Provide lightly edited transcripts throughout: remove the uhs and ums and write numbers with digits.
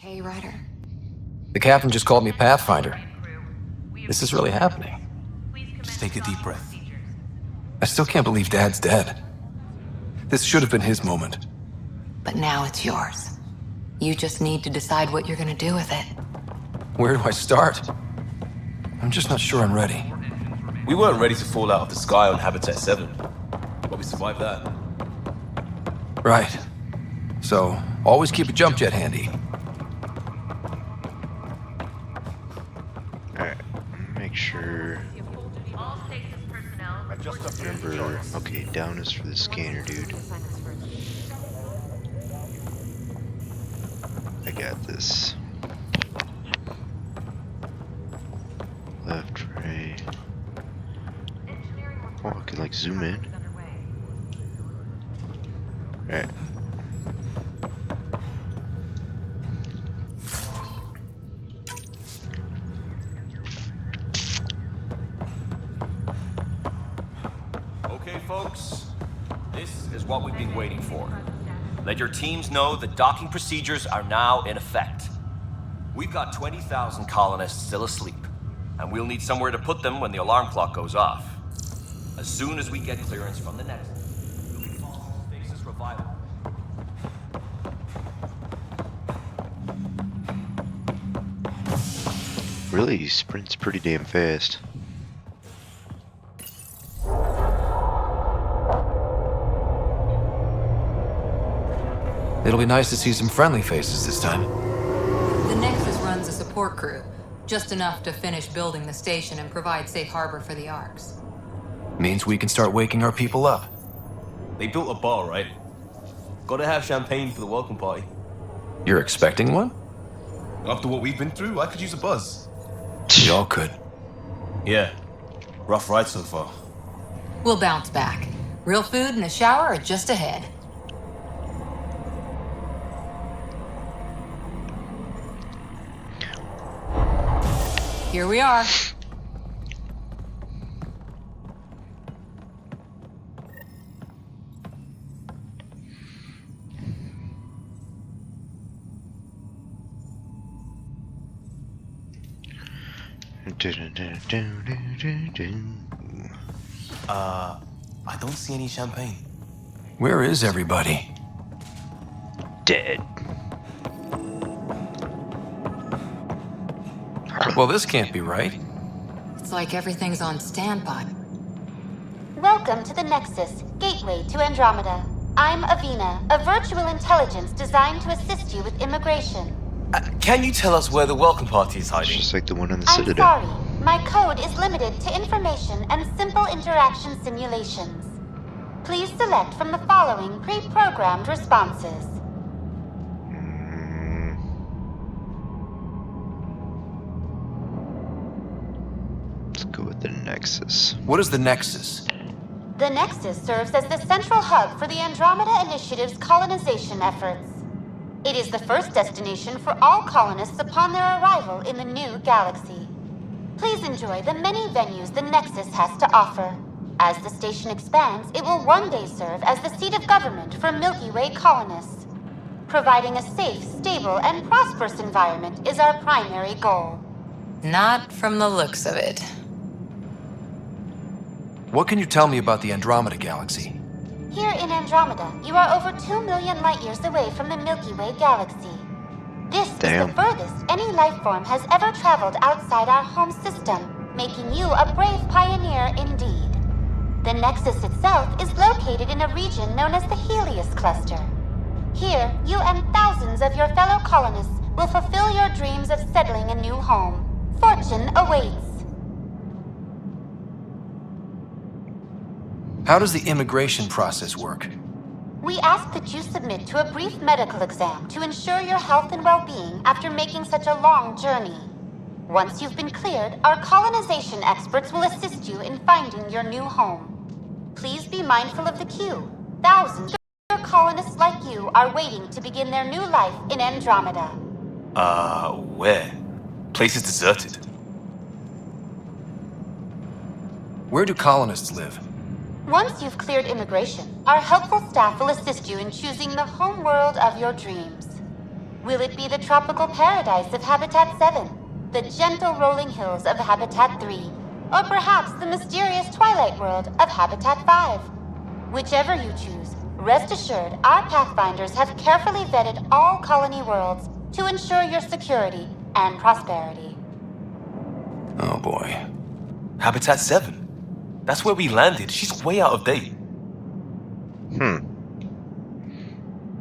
Okay, Ryder. The captain just called me Pathfinder. This is really happening. Just take a deep breath. I still can't believe Dad's dead. This should have been his moment. But now it's yours. You just need to decide what you're gonna do with it. Where do I start? I'm just not sure I'm ready. We weren't ready to fall out of the sky on Habitat 7, but we survived that. Right. So, always keep a jump jet handy. Alright, make sure. Remember, okay, down is for the scanner, dude. I got this. Left, right. Oh, I can like zoom in. Alright. Okay, folks. This is what we've been waiting for. Let your teams know the docking procedures are now in effect. We've got 20,000 colonists still asleep, and we'll need somewhere to put them when the alarm clock goes off. As soon as we get clearance from the Nexus, we'll be following stasis revival. Really, he sprints pretty damn fast. It'll be nice to see some friendly faces this time. The Nexus runs a support crew, just enough to finish building the station and provide safe harbor for the Arks. Means we can start waking our people up. They built a bar, right? Gotta have champagne for the welcome party. You're expecting one? After what we've been through, I could use a buzz. We all could. Yeah. Rough ride so far. We'll bounce back. Real food and a shower are just ahead. Here we are. I don't see any champagne. Where is everybody? Dead. Well, this can't be right. It's like everything's on standby. Welcome to the Nexus, gateway to Andromeda. I'm Avina, a virtual intelligence designed to assist you with immigration. Can you tell us where the welcome party is It's hiding? just like the one on the I'm Citadel. sorry, my code is limited to information and simple interaction simulations. Please select from the following pre-programmed responses. Let's go with the Nexus. What is the Nexus? The Nexus serves as the central hub for the Andromeda Initiative's colonization efforts. It is the first destination for all colonists upon their arrival in the new galaxy. Please enjoy the many venues the Nexus has to offer. As the station expands, it will one day serve as the seat of government for Milky Way colonists. Providing a safe, stable, and prosperous environment is our primary goal. Not from the looks of it. What can you tell me about the Andromeda galaxy? Here in Andromeda, you are over 2 million light years away from the Milky Way galaxy. This is the furthest any life form has ever traveled outside our home system, making you a brave pioneer indeed. The Nexus itself is located in a region known as the Helios Cluster. Here, you and thousands of your fellow colonists will fulfill your dreams of settling a new home. Fortune awaits. How does the immigration process work? We ask that you submit to a brief medical exam to ensure your health and well-being after making such a long journey. Once you've been cleared, our colonization experts will assist you in finding your new home. Please be mindful of the queue. Thousands of colonists like you are waiting to begin their new life in Andromeda. Where? Place is deserted. Where do colonists live? Once you've cleared immigration, our helpful staff will assist you in choosing the home world of your dreams. Will it be the tropical paradise of Habitat 7, the gentle rolling hills of Habitat 3, or perhaps the mysterious twilight world of Habitat 5? Whichever you choose, rest assured our Pathfinders have carefully vetted all colony worlds to ensure your security and prosperity. Oh boy. Habitat 7. That's where we landed. She's way out of date.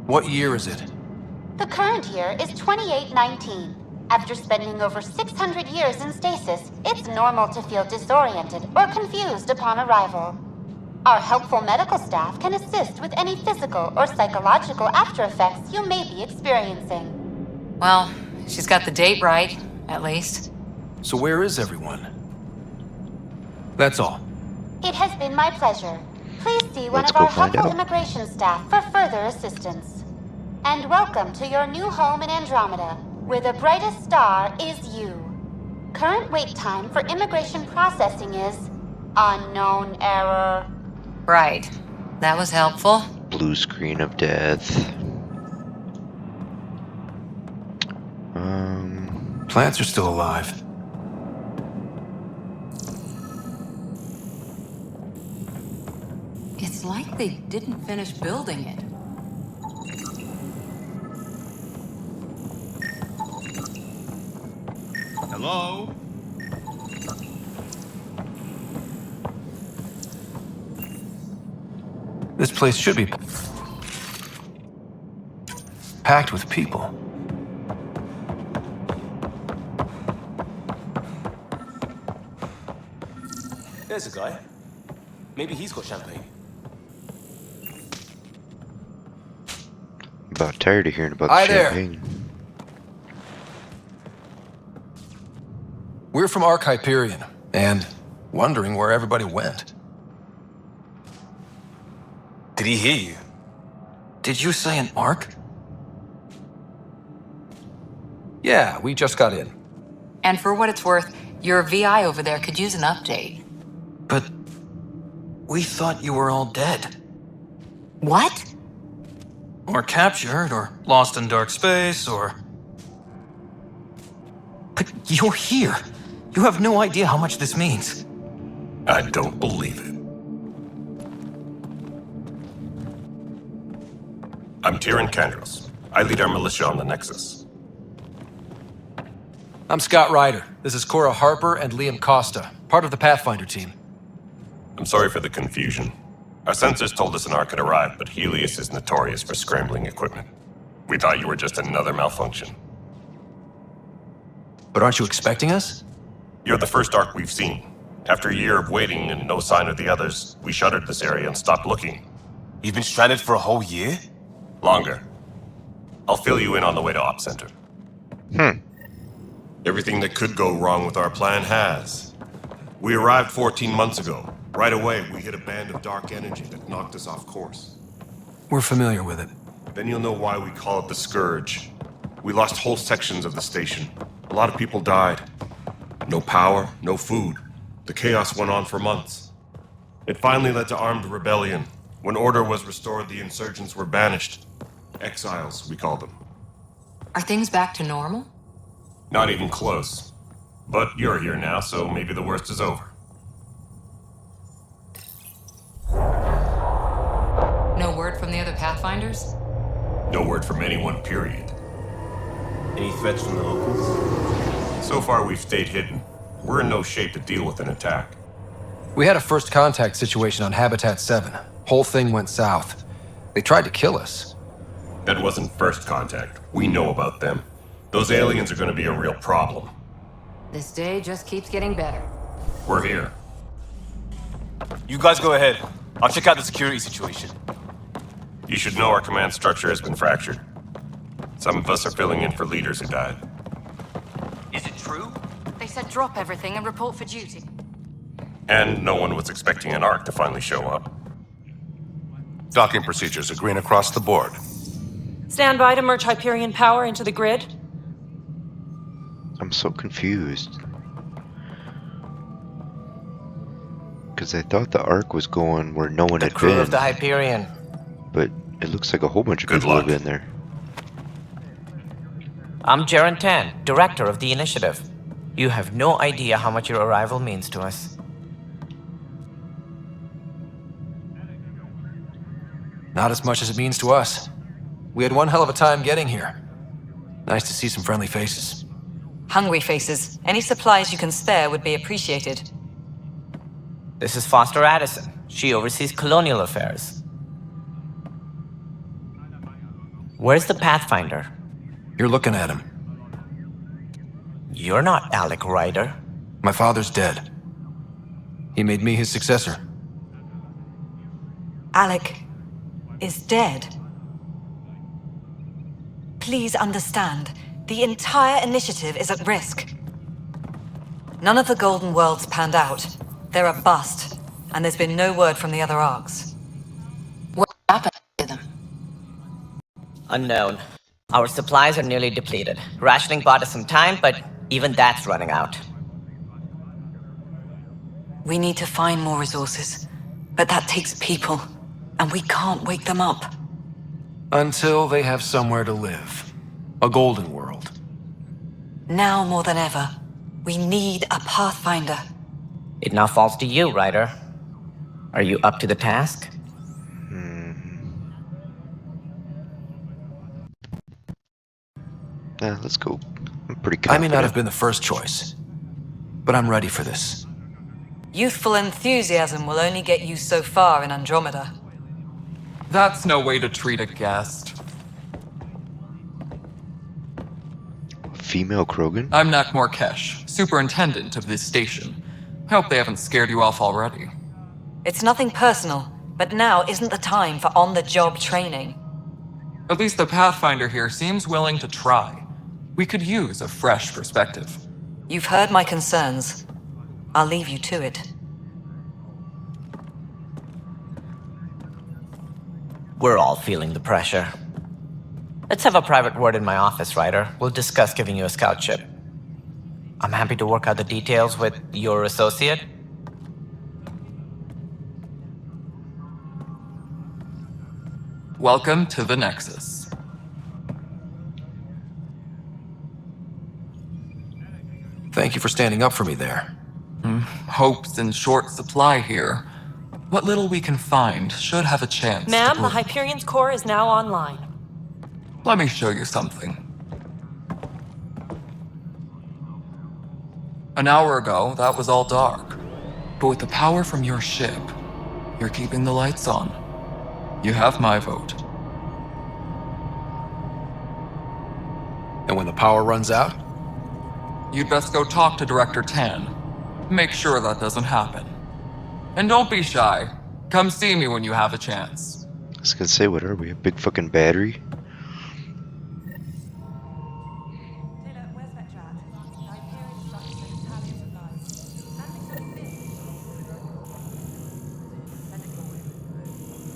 What year is it? The current year is 2819. After spending over 600 years in stasis, it's normal to feel disoriented or confused upon arrival. Our helpful medical staff can assist with any physical or psychological after effects you may be experiencing. Well, she's got the date right, at least. So where is everyone? That's all. It has been my pleasure. Please see one Let's of our go find helpful out. immigration staff for further assistance. And welcome to your new home in Andromeda, where the brightest star is you. Current wait time for immigration processing is unknown error. Right. That was helpful. Blue screen of death. Plants are still alive. It's like they didn't finish building it. Hello? This place should be packed with people. There's a guy. Maybe he's got champagne. About tired of hearing about Hi the there. champagne. We're from Ark Hyperion, and wondering where everybody went. Did he hear you? Did you say an Ark? Yeah, we just got in. And for what it's worth, your VI over there could use an update. But we thought you were all dead. What? Or captured, or lost in dark space, or... But you're here. You have no idea how much this means. I don't believe it. I'm Tyrion Kandros. I lead our militia on the Nexus. I'm Scott Ryder. This is Cora Harper and Liam Costa, part of the Pathfinder team. I'm sorry for the confusion. Our sensors told us an Ark had arrived, but Helios is notorious for scrambling equipment. We thought you were just another malfunction. But aren't you expecting us? You're the first Ark we've seen. After a year of waiting and no sign of the others, we shuttered this area and stopped looking. You've been stranded for a whole year? Longer. I'll fill you in on the way to Op Center. Everything that could go wrong with our plan has. We arrived 14 months ago. Right away, we hit a band of dark energy that knocked us off course. We're familiar with it. then you'll know why we call it the Scourge. We lost whole sections of the station. A lot of people died. No power, no food. The chaos went on for months. It finally led to armed rebellion. When order was restored, the insurgents were banished. Exiles, we call them. Are things back to normal? Not even close. But you're here now, so maybe the worst is over. No word from the other Pathfinders? No word from anyone, period. Any threats from the locals? So far, we've stayed hidden. We're in no shape to deal with an attack. We had a first contact situation on Habitat 7. Whole thing went south. They tried to kill us. That wasn't first contact. We know about them. Those aliens are going to be a real problem. This day just keeps getting better. We're here. You guys go ahead. I'll check out the security situation. You should know our command structure has been fractured. Some of us are filling in for leaders who died. Is it true? They said drop everything and report for duty. And no one was expecting an Ark to finally show up. Docking procedures are green across the board. Stand by to merge Hyperion power into the grid. I'm so confused. Because I thought the Ark was going where no one had Crew been. of the Hyperion. But it looks like a whole bunch of Good people luck. have been there. I'm Jaren Tan, director of the initiative. You have no idea how much your arrival means to us. Not as much as it means to us. We had one hell of a time getting here. Nice to see some friendly faces. Hungry faces. Any supplies you can spare would be appreciated. This is Foster Addison. She oversees colonial affairs. Where's the Pathfinder? You're looking at him. You're not Alec Ryder. My father's dead. He made me his successor. Alec is dead. Please understand, the entire initiative is at risk. None of the Golden Worlds panned out. They're a bust, and there's been no word from the other arcs. What happened to them? Unknown. Our supplies are nearly depleted. Rationing bought us some time, but even that's running out. We need to find more resources, but that takes people, and we can't wake them up. Until they have somewhere to live. A golden world. Now more than ever, we need a Pathfinder. It now falls to you, Ryder. Are you up to the task? Let's go. I'm pretty I confident. may not have been the first choice, but I'm ready for this. Youthful enthusiasm will only get you so far in Andromeda. That's no way to treat a guest. Female Krogan? I'm Nak Morkesh, superintendent of this station. I hope they haven't scared you off already. It's nothing personal, but now isn't the time for on-the-job training. At least the Pathfinder here seems willing to try. We could use a fresh perspective. You've heard my concerns. I'll leave you to it. We're all feeling the pressure. Let's have a private word in my office, Ryder. We'll discuss giving you a scout ship. I'm happy to work out the details with your associate. Welcome to the Nexus. Thank you for standing up for me there. Hope's in short supply here. What little we can find should have a chance to Ma'am, the prove- Hyperion's core is now online. Let me show you something. An hour ago, that was all dark. But with the power from your ship, you're keeping the lights on. You have my vote. And when the power runs out, You'd best go talk to Director Tan. Make sure that doesn't happen. And don't be shy. Come see me when you have a chance. I was gonna say, what are we? A big fucking battery?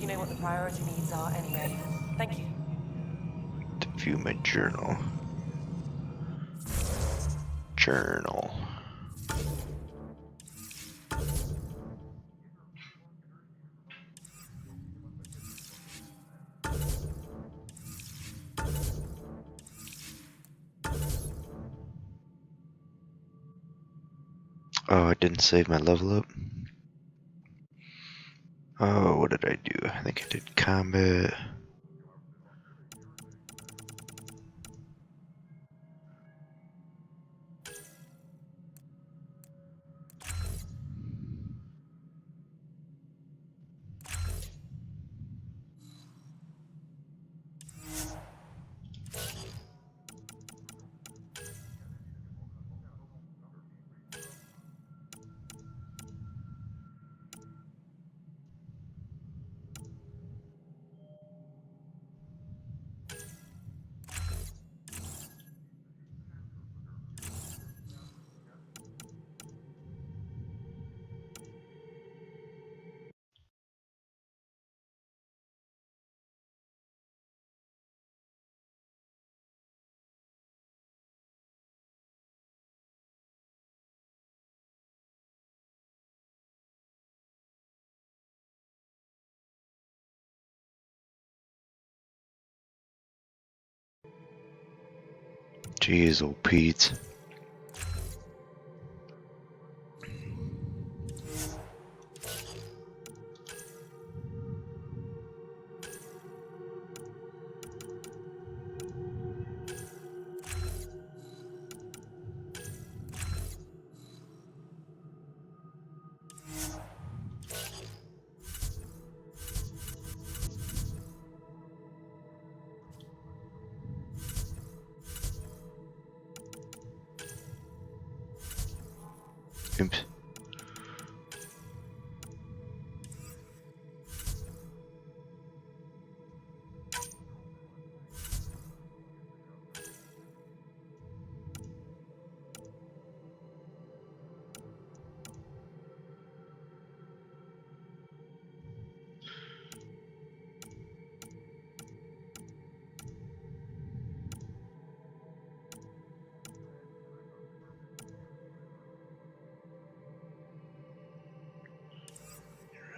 You know what the priority needs are anyway. Thank you. view my journal. Journal. Oh, I didn't save my level up. Oh, what did I do? I think I did combat. Jeez, old Pete. Oops.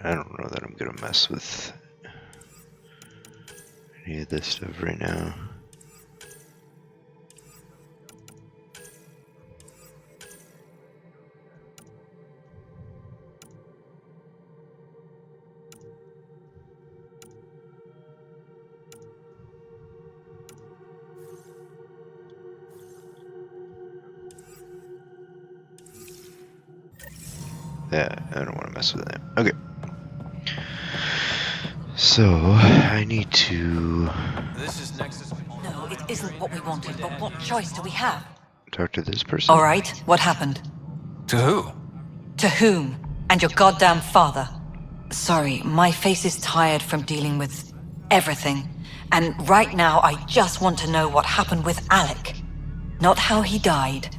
I don't know that I'm gonna mess with any of this stuff right now. Yeah, I don't want to mess with that. Okay. So, I need to This is Nexus. No, it isn't what we wanted, but what choice do we have? talk to this person. All right, what happened? To who? To whom? And your goddamn father. Sorry, my face is tired from dealing with everything. And right now, I just want to know what happened with Alec. Not how he died.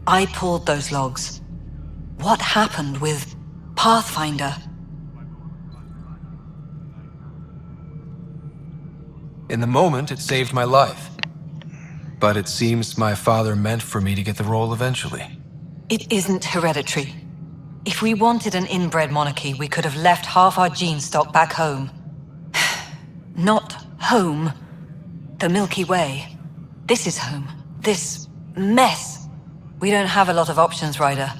I pulled those logs. What happened with Pathfinder? In the moment, it saved my life. But it seems my father meant for me to get the role eventually. It isn't hereditary. If we wanted an inbred monarchy, we could have left half our gene stock back home. Not home. The Milky Way. This is home. This mess. We don't have a lot of options, Ryder.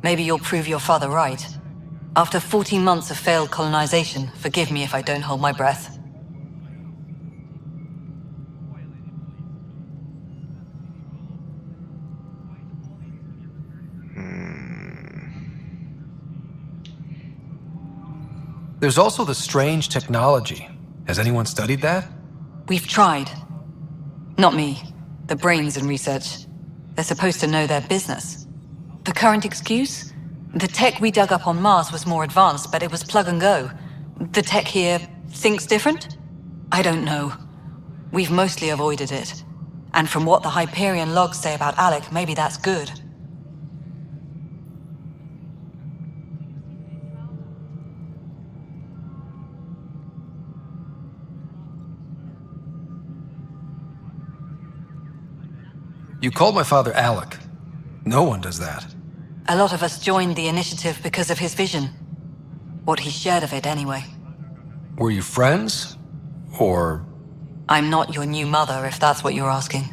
Maybe you'll prove your father right. After 14 months of failed colonization, forgive me if I don't hold my breath. There's also the strange technology. Has anyone studied that? We've tried. Not me. The brains in research. They're supposed to know their business. The current excuse? The tech we dug up on Mars was more advanced, but it was plug and go. The tech here thinks different? I don't know. We've mostly avoided it. And from what the Hyperion logs say about Alec, maybe that's good. You called my father Alec. No one does that. A lot of us joined the initiative because of his vision. What he shared of it, anyway. Were you friends? Or... I'm not your new mother, if that's what you're asking.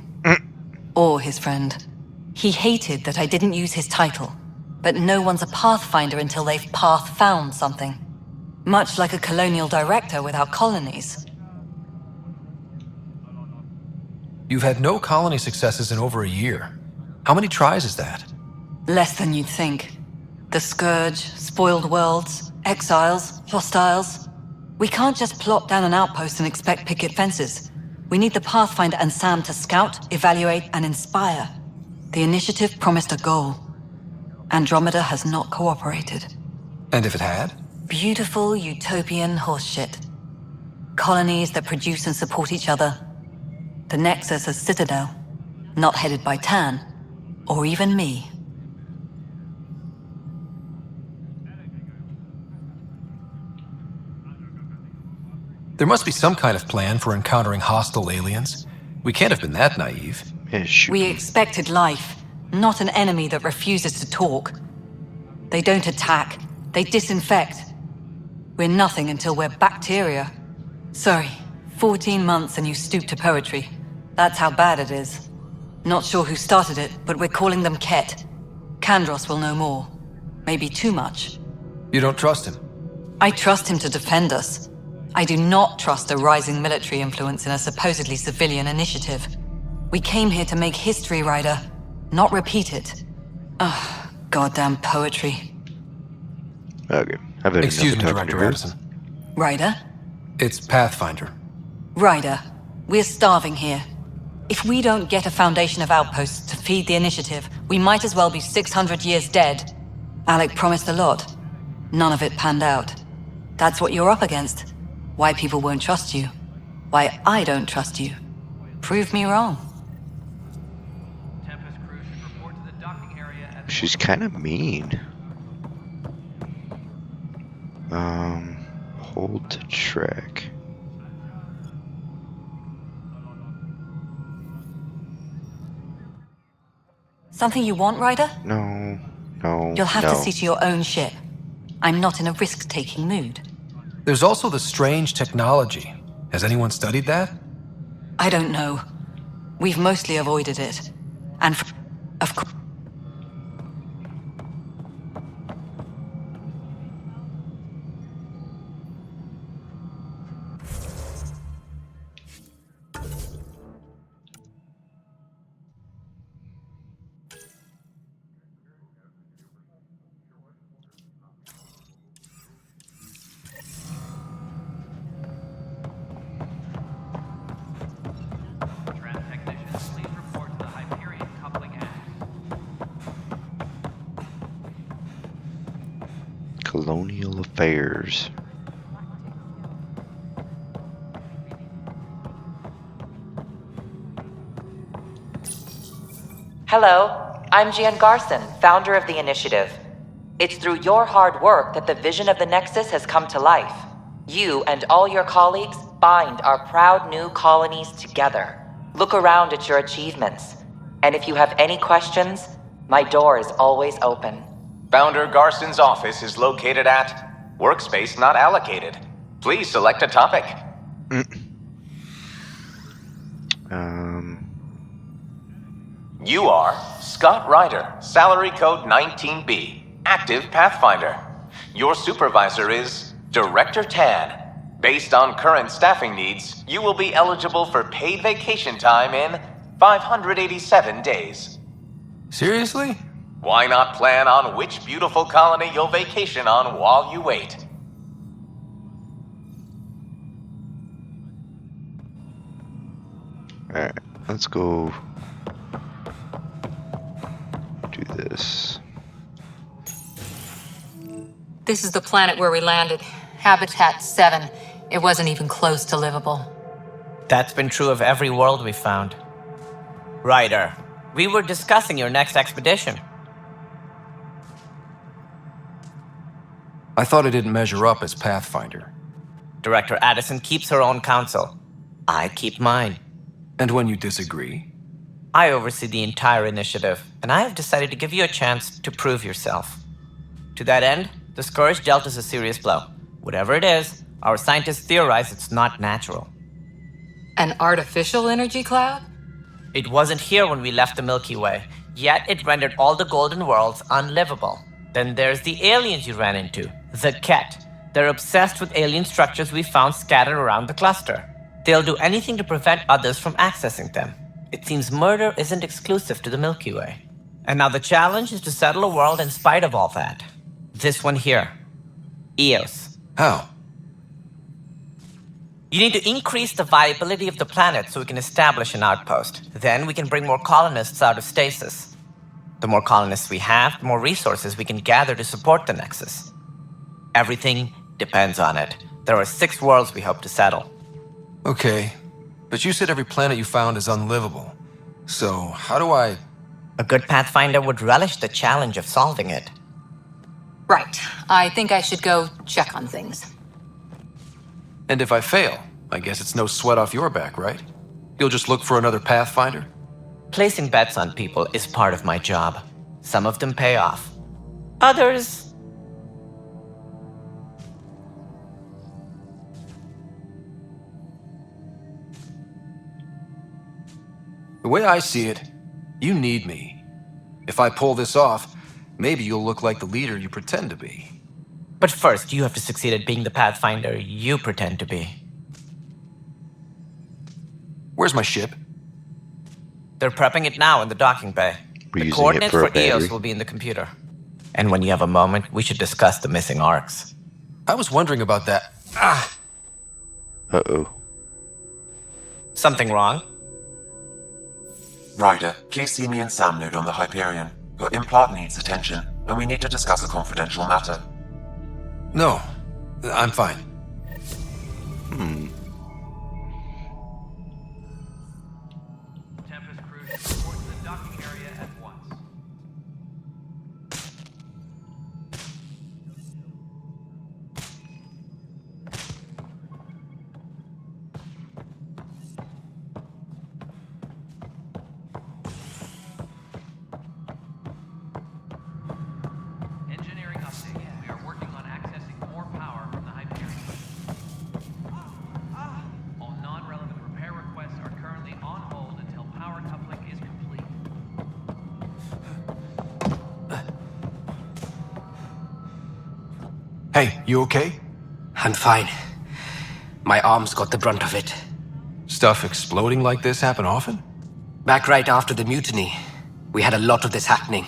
Or his friend. He hated that I didn't use his title. But no one's a Pathfinder until they've path-found something. Much like a colonial director without colonies. You've had no colony successes in over a year. How many tries is that? Less than you'd think. The Scourge, spoiled worlds, exiles, hostiles. We can't just plop down an outpost and expect picket fences. We need the Pathfinder and Sam to scout, evaluate, and inspire. The initiative promised a goal. Andromeda has not cooperated. And if it had? Beautiful utopian horseshit. Colonies that produce and support each other. The Nexus a citadel, not headed by Tan, or even me. There must be some kind of plan for encountering hostile aliens. We can't have been that naive. We expected life, not an enemy that refuses to talk. They don't attack, they disinfect. We're nothing until we're bacteria. Sorry, 14 months and you stoop to poetry. That's how bad it is. Not sure who started it, but we're calling them Ket. Kandros will know more. Maybe too much. You don't trust him? I trust him to defend us. I do not trust a rising military influence in a supposedly civilian initiative. We came here to make history, Ryder, not repeat it. Ugh, goddamn poetry. Okay, I've had Excuse me, enough Director talking to Addison. Ryder? It's Pathfinder. Ryder, we're starving here. If we don't get a foundation of outposts to feed the initiative, we might as well be 600 years dead. Alec promised a lot. None of it panned out. That's what you're up against. Why people won't trust you. Why I don't trust you. Prove me wrong. She's kind of mean. Hold to track. Something you want, Ryder? No. You'll have to see to your own ship. I'm not in a risk-taking mood. There's also the strange technology. Has anyone studied that? I don't know. We've mostly avoided it. And of course... Colonial Affairs. Hello, I'm Gian Garson, founder of the initiative. It's through your hard work that the vision of the Nexus has come to life. You and all your colleagues bind our proud new colonies together. Look around at your achievements. And if you have any questions, my door is always open. Founder Garson's office is located at Workspace Not Allocated. Please select a topic. You are Scott Ryder, salary code 19B, active Pathfinder. Your supervisor is Director Tan. Based on current staffing needs, you will be eligible for paid vacation time in 587 days. Seriously? Why not plan on which beautiful colony you'll vacation on while you wait? Alright, let's go do this. This is the planet where we landed. Habitat 7. It wasn't even close to livable. That's been true of every world we've found. Ryder, we were discussing your next expedition. I thought I didn't measure up as Pathfinder. Director Addison keeps her own counsel. I keep mine. And when you disagree? I oversee the entire initiative, and I have decided to give you a chance to prove yourself. To that end, the Scourge dealt us a serious blow. Whatever it is, our scientists theorize it's not natural. An artificial energy cloud? It wasn't here when we left the Milky Way, yet it rendered all the golden worlds unlivable. Then there's the aliens you ran into, the Ket. They're obsessed with alien structures we found scattered around the cluster. They'll do anything to prevent others from accessing them. It seems murder isn't exclusive to the Milky Way. And now the challenge is to settle a world in spite of all that. This one here. Eos. How? You need to increase the viability of the planet so we can establish an outpost. Then we can bring more colonists out of stasis. The more colonists we have, the more resources we can gather to support the Nexus. Everything depends on it. There are 6 worlds we hope to settle. Okay, but you said every planet you found is unlivable. So, how do I... A good Pathfinder would relish the challenge of solving it. Right. I think I should go check on things. And if I fail, I guess it's no sweat off your back, right? You'll just look for another Pathfinder? Placing bets on people is part of my job. Some of them pay off. Others... The way I see it, you need me. If I pull this off, maybe you'll look like the leader you pretend to be. But first, you have to succeed at being the Pathfinder you pretend to be. Where's my ship? They're prepping it now in the docking bay. We're The using it coordinates for a for EOS battery. will be in the computer. And when you have a moment, we should discuss the missing arcs. I was wondering about that. Ah! Uh-oh. Something wrong? Ryder, please see me and Sam Node on the Hyperion. Your implant needs attention, and we need to discuss a confidential matter. No, I'm fine. Tempest crew should report to the docking area at once. Engineering update. We are working on accessing more power from the Hyperion. All non-relevant repair requests are currently on hold until power coupling is complete. Hey, you okay? I'm fine. My arms got the brunt of it. Stuff exploding like this happen often? Back right after the mutiny, we had a lot of this happening.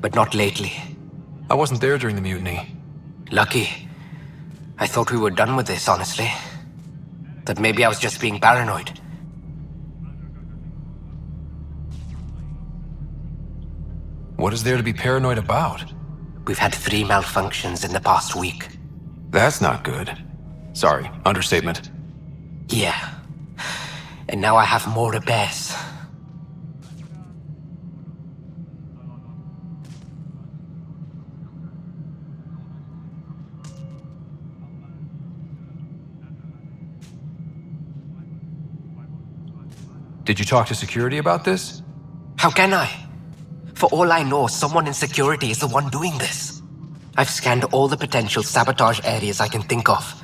But not lately. I wasn't there during the mutiny. Lucky. I thought we were done with this, honestly. That maybe I was just being paranoid. What is there to be paranoid about? We've had 3 malfunctions in the past week. That's not good. Sorry, understatement. Yeah. And now I have more repairs. Did you talk to security about this? How can I? For all I know, someone in security is the one doing this. I've scanned all the potential sabotage areas I can think of.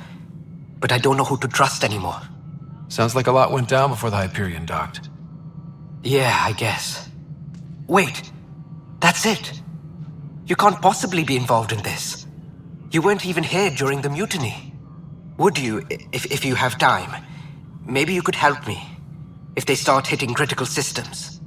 But I don't know who to trust anymore. Sounds like a lot went down before the Hyperion docked. Yeah, I guess. Wait. That's it. You can't possibly be involved in this. You weren't even here during the mutiny. Would you, if you have time? Maybe you could help me. If they start hitting critical systems.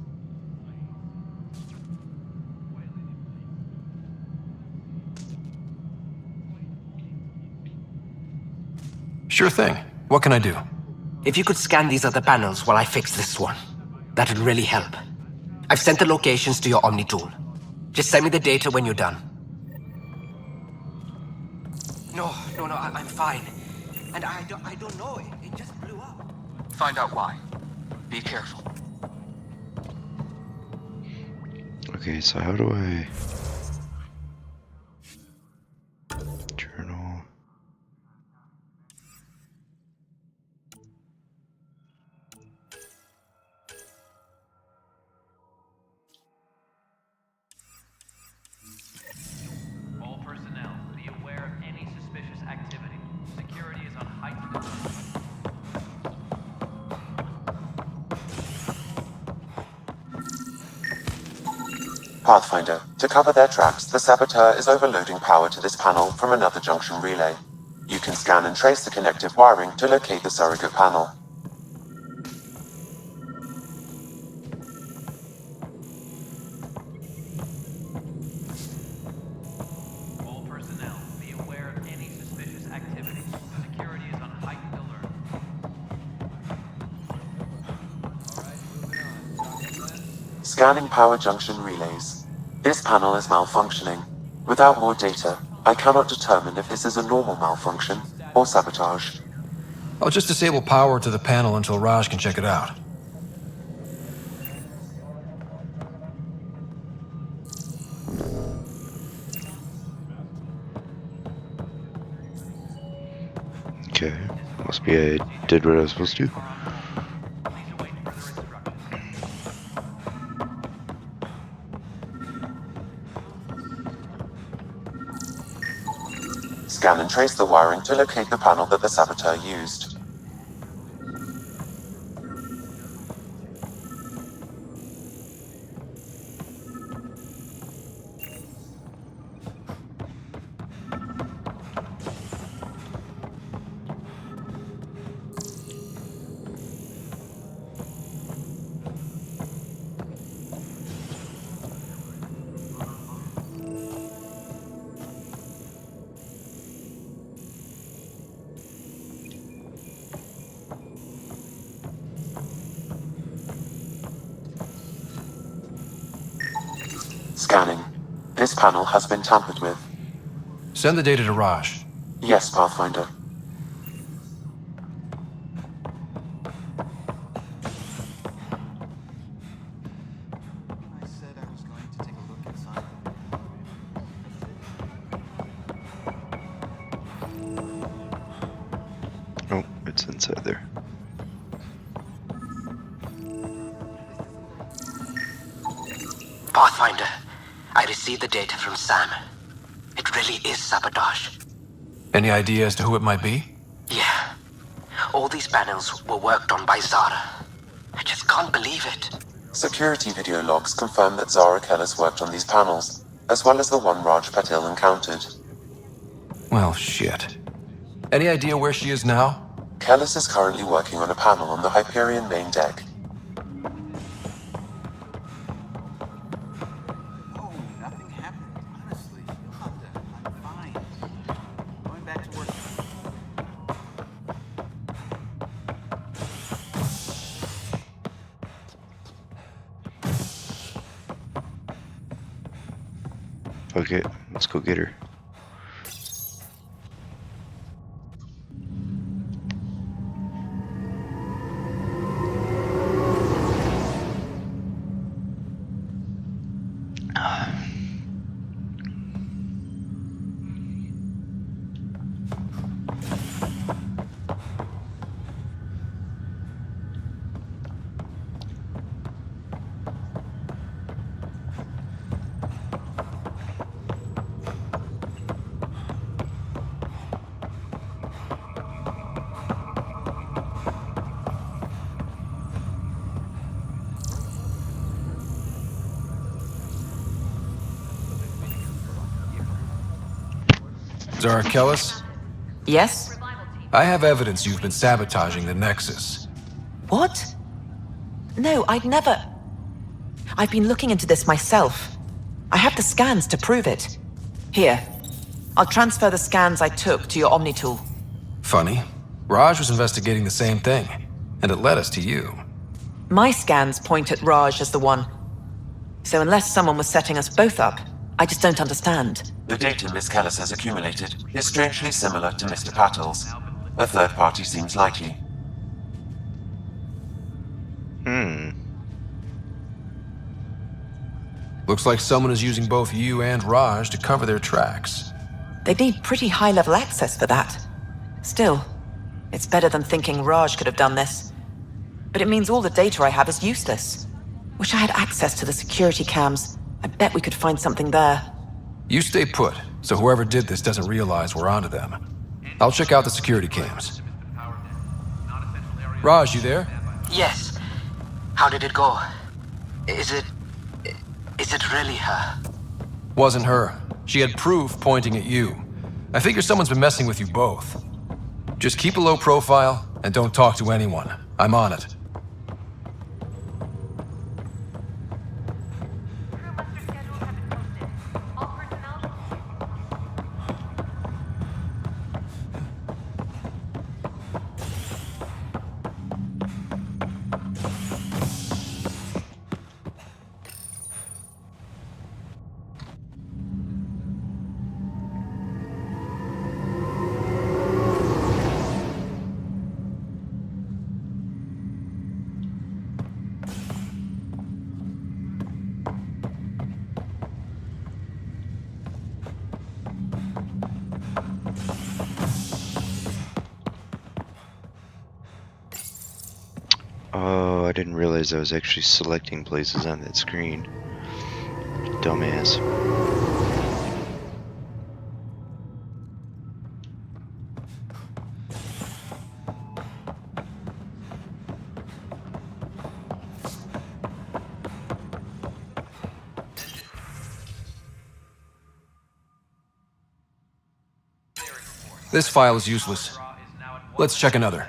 Sure thing. What can I do? If you could scan these other panels while I fix this one, that would really help. I've sent the locations to your Omni tool. Just send me the data when you're done. No, I'm fine. And I don't know, it just blew up. Find out why. Be careful. Okay, so how do I... Journal... Pathfinder, to cover their tracks, the saboteur is overloading power to this panel from another junction relay. You can scan and trace the connective wiring to locate the surrogate panel. All personnel, be aware of any suspicious activity. Security is on heightened alert. Scanning power junction relays. This panel is malfunctioning. Without more data, I cannot determine if this is a normal malfunction or sabotage. I'll just disable power to the panel until Raj can check it out. Okay, must be I did what I was supposed to. Scan and trace the wiring to locate the panel that the saboteur used. Scanning. This panel has been tampered with. Send the data to Raj. Yes, Pathfinder. Oh, it's inside there. Pathfinder, I received the data from Sam. It really is sabotage. Any idea as to who it might be? Yeah. All these panels were worked on by Zara. I just can't believe it. Security video logs confirm that Zara Kellis worked on these panels, as well as the one Raj Patil encountered. Well, shit. Any idea where she is now? Kellis is currently working on a panel on the Hyperion main deck. Okay, let's go get her. Zara Kellis? Yes? I have evidence you've been sabotaging the Nexus. What? No, I'd never... I've been looking into this myself. I have the scans to prove it. Here. I'll transfer the scans I took to your Omni tool. Funny. Raj was investigating the same thing, and it led us to you. My scans point at Raj as the one. So unless someone was setting us both up, I just don't understand. The data Miss Kellis has accumulated is strangely similar to Mr. Patil's. A third party seems likely. Looks like someone is using both you and Raj to cover their tracks. They'd need pretty high-level access for that. Still, it's better than thinking Raj could have done this. But it means all the data I have is useless. Wish I had access to the security cams. I bet we could find something there. You stay put, so whoever did this doesn't realize we're onto them. I'll check out the security cams. Raj, you there? Yes. How did it go? Is it... Is it really her? Wasn't her. She had proof pointing at you. I figure someone's been messing with you both. Just keep a low profile and don't talk to anyone. I'm on it. Oh, I didn't realize I was actually selecting places on that screen. Dumbass. This file is useless. Let's check another.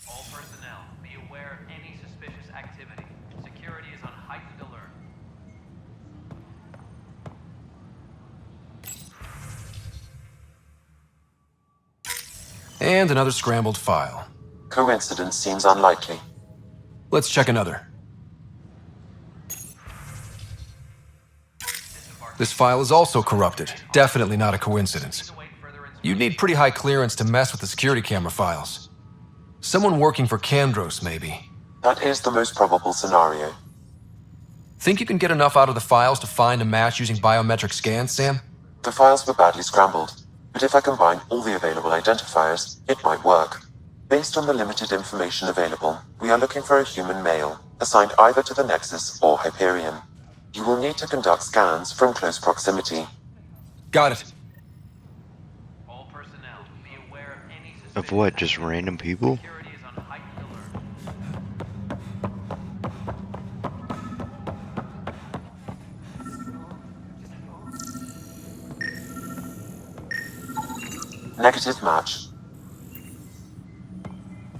All personnel, be aware of any suspicious activity. Security is on heightened alert. And another scrambled file. Coincidence seems unlikely. Let's check another. This file is also corrupted. Definitely not a coincidence. You'd need pretty high clearance to mess with the security camera files. Someone working for Kandros, maybe. That is the most probable scenario. Think you can get enough out of the files to find a match using biometric scans, Sam? The files were badly scrambled, but if I combine all the available identifiers, it might work. Based on the limited information available, we are looking for a human male, assigned either to the Nexus or Hyperion. You will need to conduct scans from close proximity. Got it. All personnel, be aware of any suspicious Of what? Just random people? security is on heightened alert. Negative match.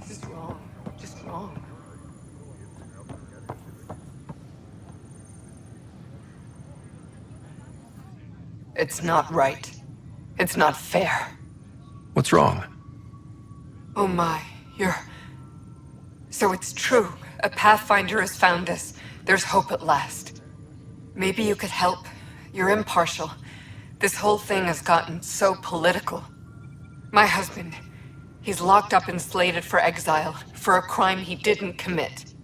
Just wrong. Just wrong. It's not right. It's not fair. What's wrong? Oh my, you're... So it's true. A Pathfinder has found us. There's hope at last. Maybe you could help. You're impartial. This whole thing has gotten so political. My husband, he's locked up and slated for exile for a crime he didn't commit.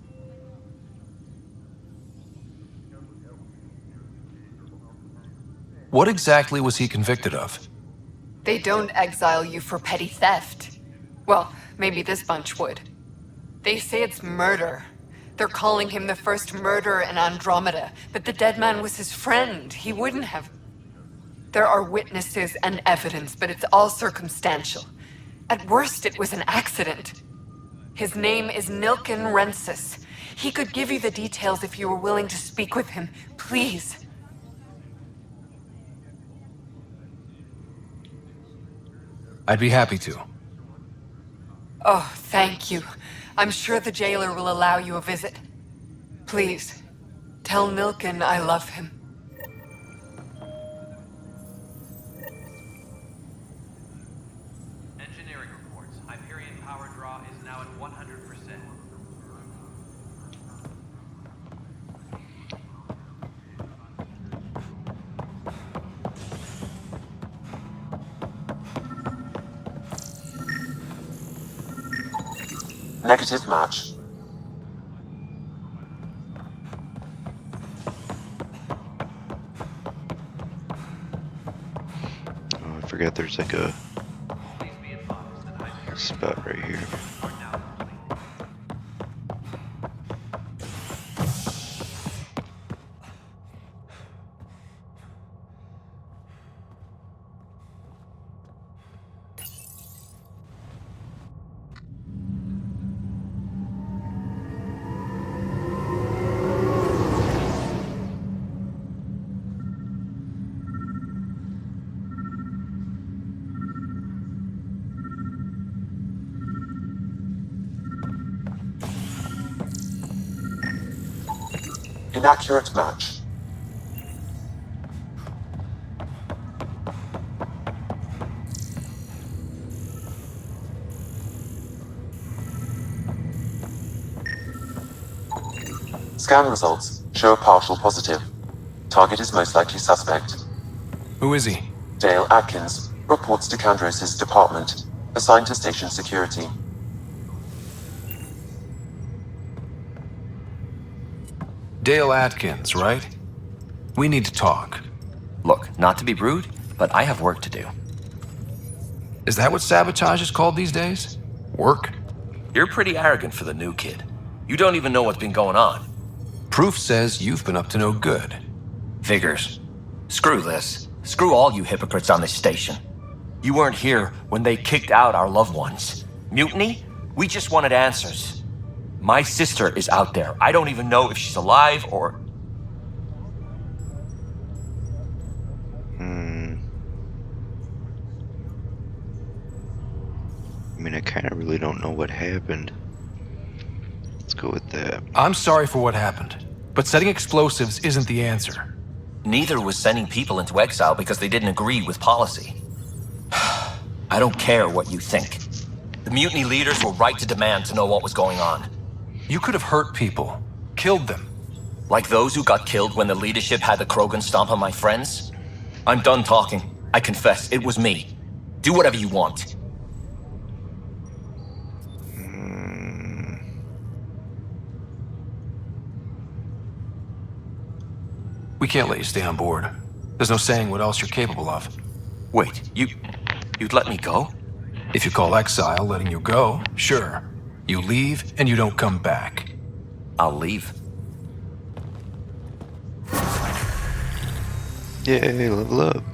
What exactly was he convicted of? They don't exile you for petty theft. Well, maybe this bunch would. They say it's murder. They're calling him the first murderer in Andromeda, but the dead man was his friend. He wouldn't have... There are witnesses and evidence, but it's all circumstantial. At worst, it was an accident. His name is Nilken Rensis. He could give you the details if you were willing to speak with him. Please. I'd be happy to. Oh, thank you. I'm sure the jailer will allow you a visit. Please, tell Nilken I love him. Engineering reports. Hyperion power draw is now at 100%. Negative match. Oh, I forgot there's like a spot right here. Inaccurate match. Scan results show a partial positive. Target is most likely suspect. Who is he? Dale Atkins reports to Kandros' department, assigned to station security. Dale Atkins, right? We need to talk. Look, not to be rude, but I have work to do. Is that what sabotage is called these days? Work? You're pretty arrogant for the new kid. You don't even know what's been going on. Proof says you've been up to no good. Figures. Screw this. Screw all you hypocrites on this station. You weren't here when they kicked out our loved ones. Mutiny? We just wanted answers. My sister is out there. I don't even know if she's alive or... I mean, I kind of really don't know what happened. Let's go with that. I'm sorry for what happened, but setting explosives isn't the answer. Neither was sending people into exile because they didn't agree with policy. I don't care what you think. The mutiny leaders were right to demand to know what was going on. You could have hurt people, killed them. Like those who got killed when the leadership had the Krogan stomp on my friends? I'm done talking. I confess, it was me. Do whatever you want. We can't let you stay on board. There's no saying what else you're capable of. Wait, you'd let me go? If you call exile letting you go, sure. You leave and you don't come back. I'll leave. Yay, level up.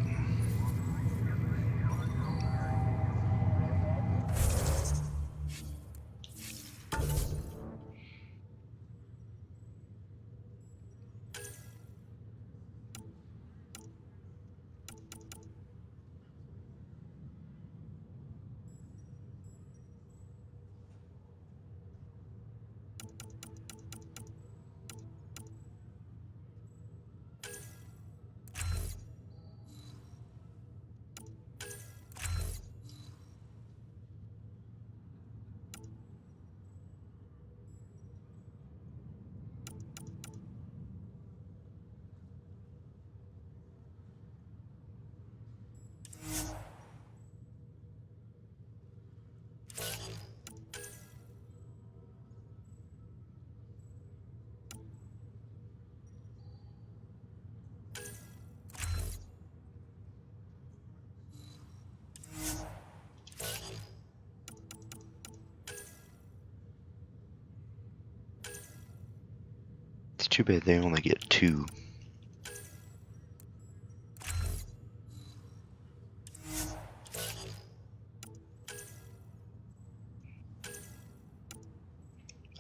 It's too bad they only get 2.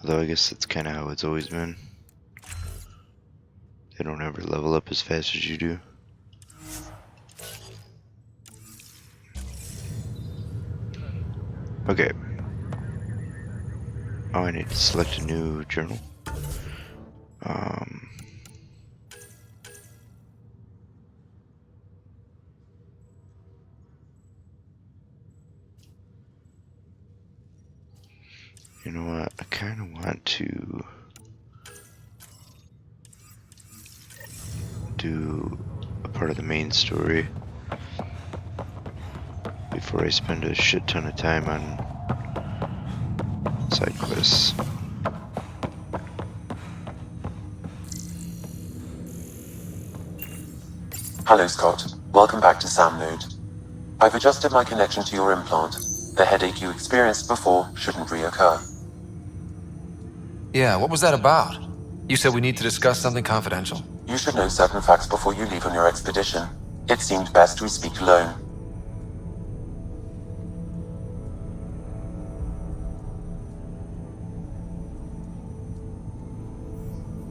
Although I guess that's kind of how it's always been. They don't ever level up as fast as you do. Okay. Oh, I need to select a new journal. You know what? I kind of want to do a part of the main story before I spend a shit ton of time on Side quests. Hello, Scott. Welcome back to Sam Node. I've adjusted my connection to your implant. The headache you experienced before shouldn't reoccur. Yeah, what was that about? You said we need to discuss something confidential. You should know certain facts before you leave on your expedition. It seemed best we speak alone.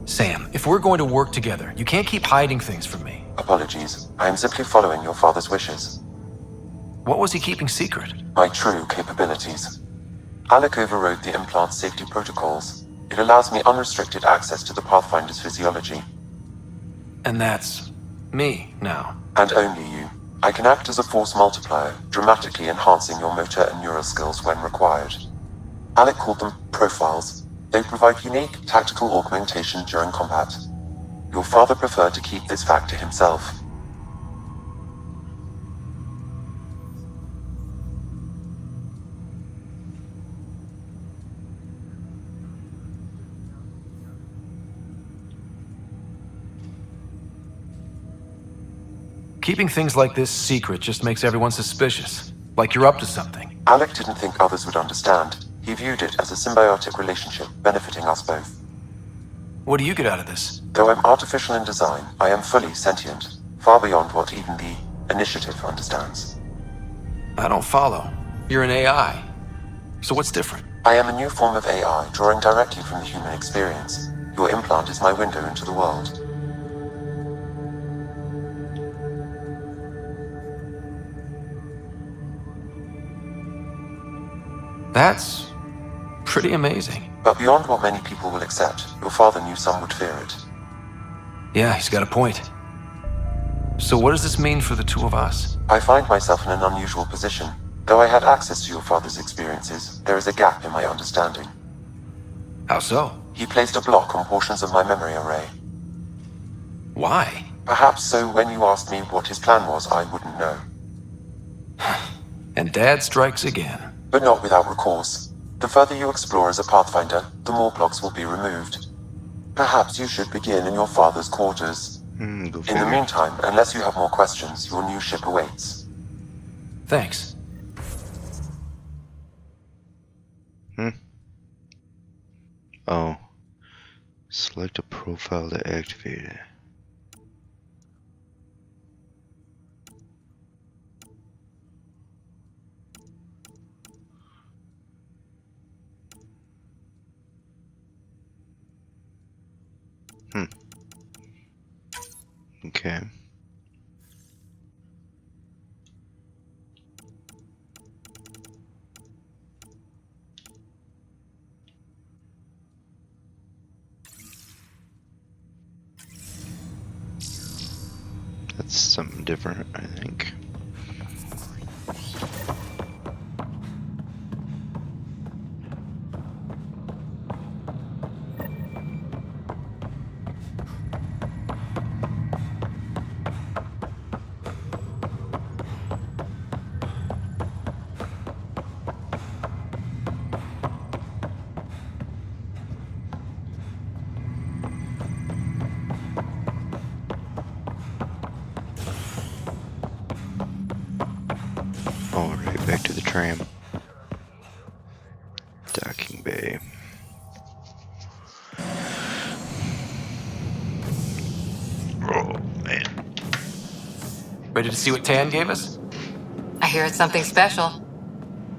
Sam, if we're going to work together, you can't keep hiding things from me. Apologies. I am simply following your father's wishes. What was he keeping secret? My true capabilities. Alec overrode the implant's safety protocols. It allows me unrestricted access to the Pathfinder's physiology. And that's me now. And only you. I can act as a force multiplier, dramatically enhancing your motor and neural skills when required. Alec called them profiles. They provide unique tactical augmentation during combat. Your father preferred to keep this fact to himself. Keeping things like this secret just makes everyone suspicious. Like you're up to something. Alec didn't think others would understand. He viewed it as a symbiotic relationship, benefiting us both. What do you get out of this? Though I'm artificial in design, I am fully sentient, far beyond what even the Initiative understands. I don't follow. You're an AI. So what's different? I am a new form of AI, drawing directly from the human experience. Your implant is my window into the world. That's pretty amazing. But beyond what many people will accept, your father knew some would fear it. Yeah, he's got a point. So what does this mean for the two of us? I find myself in an unusual position. Though I had access to your father's experiences, there is a gap in my understanding. How so? He placed a block on portions of my memory array. Why? Perhaps so when you asked me what his plan was, I wouldn't know. And Dad strikes again. But not without recourse. The further you explore as a Pathfinder, the more blocks will be removed. Perhaps you should begin in your father's quarters. In the meantime, unless you have more questions, your new ship awaits. Thanks. Oh. Select a profile to activate it. Okay. That's something different, I think. Alright, back to the tram. Docking bay. Oh, man. Ready to see what Tan gave us? I hear it's something special.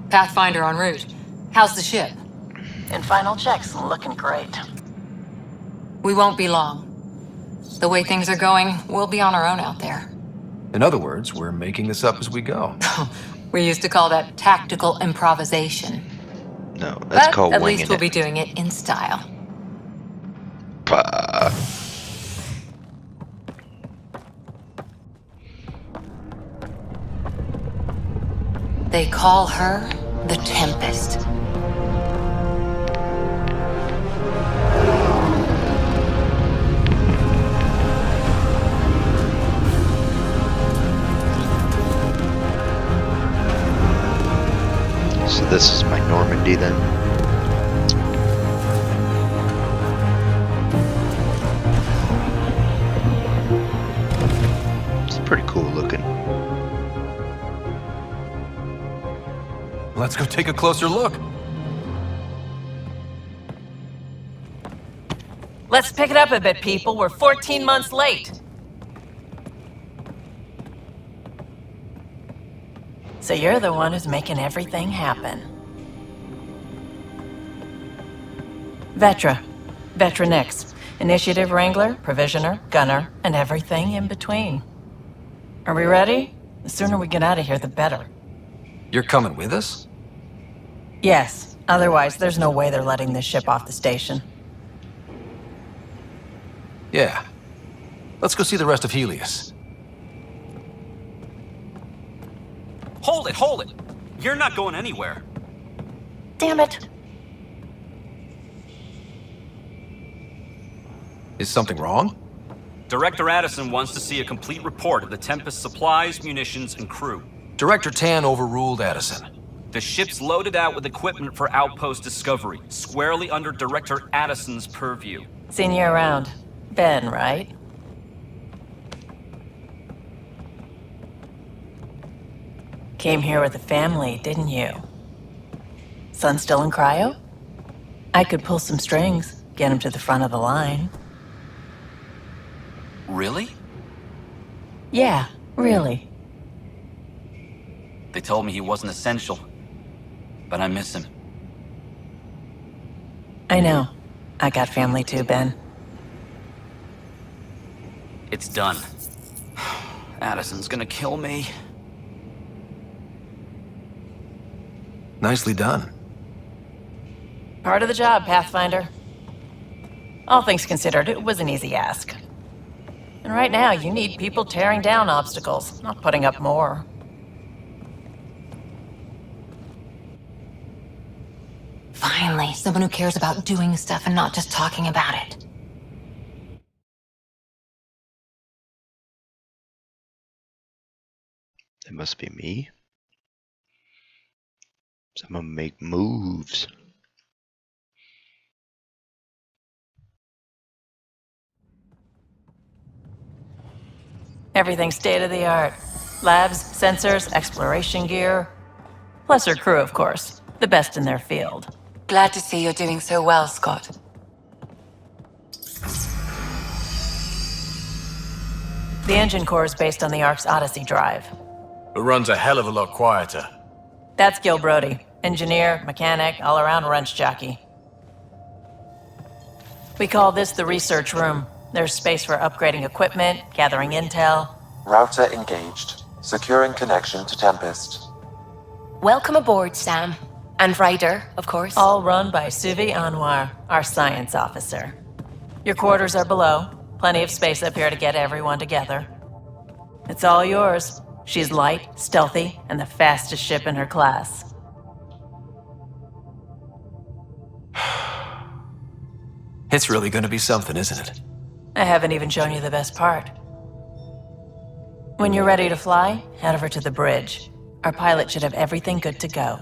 Pathfinder en route. How's the ship? In final checks, looking great. We won't be long. The way things are going, we'll be on our own out there. In other words, we're making this up as we go. We used to call that tactical improvisation. No, that's called at winging least we'll it. be doing it in style. They call her the Tempest. So this is my Normandy then? Let's go take a closer look. Let's pick it up a bit, people. We're 14 months late. So you're the one who's making everything happen. Vetra. Vetra Nix. Initiative Wrangler, Provisioner, Gunner, and everything in between. Are we ready? The sooner we get out of here, the better. You're coming with us? Yes. Otherwise, there's no way they're letting this ship off the station. Yeah. Let's go see the rest of Helios. Hold it, hold it! You're not going anywhere. Damn it. Is something wrong? Director Addison wants to see a complete report of the Tempest's supplies, munitions, and crew. Director Tan overruled Addison. The ship's loaded out with equipment for outpost discovery, squarely under Director Addison's purview. Seen you around. Ben, right? Came here with a family, didn't you? Son still in cryo? I could pull some strings, get him to the front of the line. Really? Yeah, really. They told me he wasn't essential, but I miss him. I know. I got family too, Ben. It's done. Addison's gonna kill me. Nicely done. Part of the job, Pathfinder. All things considered, it was an easy ask. And right now, you need people tearing down obstacles, not putting up more. Finally, someone who cares about doing stuff and not just talking about it. It must be me. Someone make moves. Everything's state-of-the-art. Labs, sensors, exploration gear. Plus her crew, of course. The best in their field. Glad to see you're doing so well, Scott. The engine core is based on the Ark's Odyssey drive. It runs a hell of a lot quieter. That's Gil Brody. Engineer, mechanic, all-around wrench jockey. We call this the research room. There's space for upgrading equipment, gathering intel. Router engaged. Securing connection to Tempest. Welcome aboard, Sam. And Ryder, of course. All run by Suvi Anwar, our science officer. Your quarters are below. Plenty of space up here to get everyone together. It's all yours. She's light, stealthy, and the fastest ship in her class. It's really gonna be something, isn't it? I haven't even shown you the best part. When you're ready to fly, head over to the bridge. Our pilot should have everything good to go.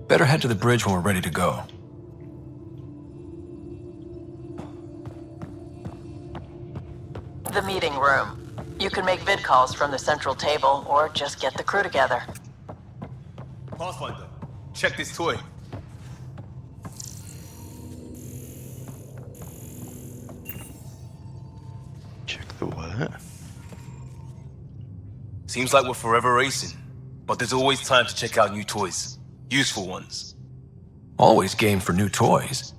Better head to the bridge when we're ready to go. The meeting room. You can make vid calls from the central table, or just get the crew together. Pathfinder, check this toy. Check the what? Seems like we're forever racing, but there's always time to check out new toys. Useful ones. Always game for new toys.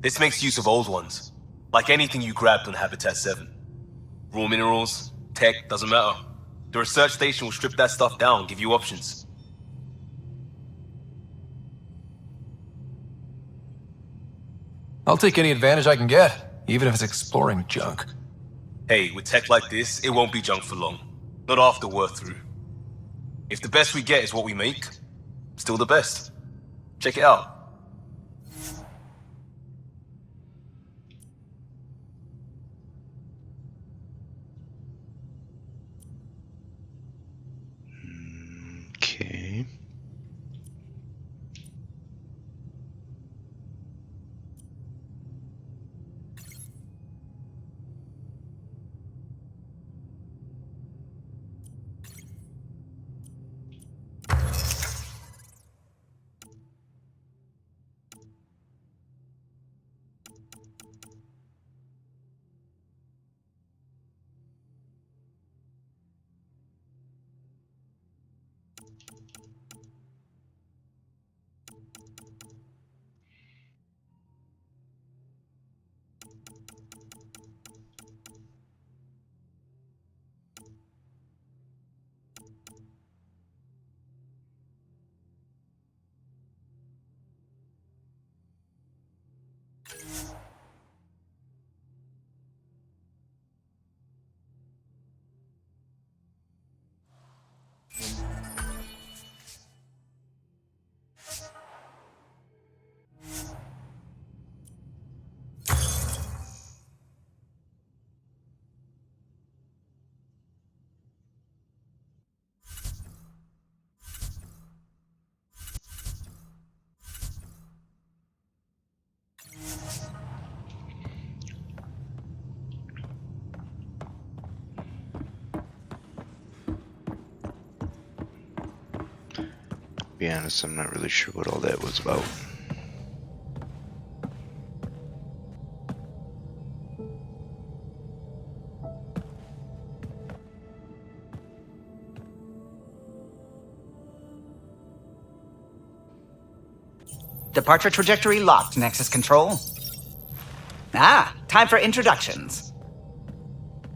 This makes use of old ones, like anything you grabbed on Habitat 7. Raw minerals, tech, doesn't matter. The research station will strip that stuff down and give you options. I'll take any advantage I can get, even if it's exploring junk. Hey, with tech like this, it won't be junk for long. Not after we're through. If the best we get is what we make, still the best. Check it out. Okay. be honest, I'm not really sure what all that was about. Departure trajectory locked, Nexus Control. Ah, time for introductions.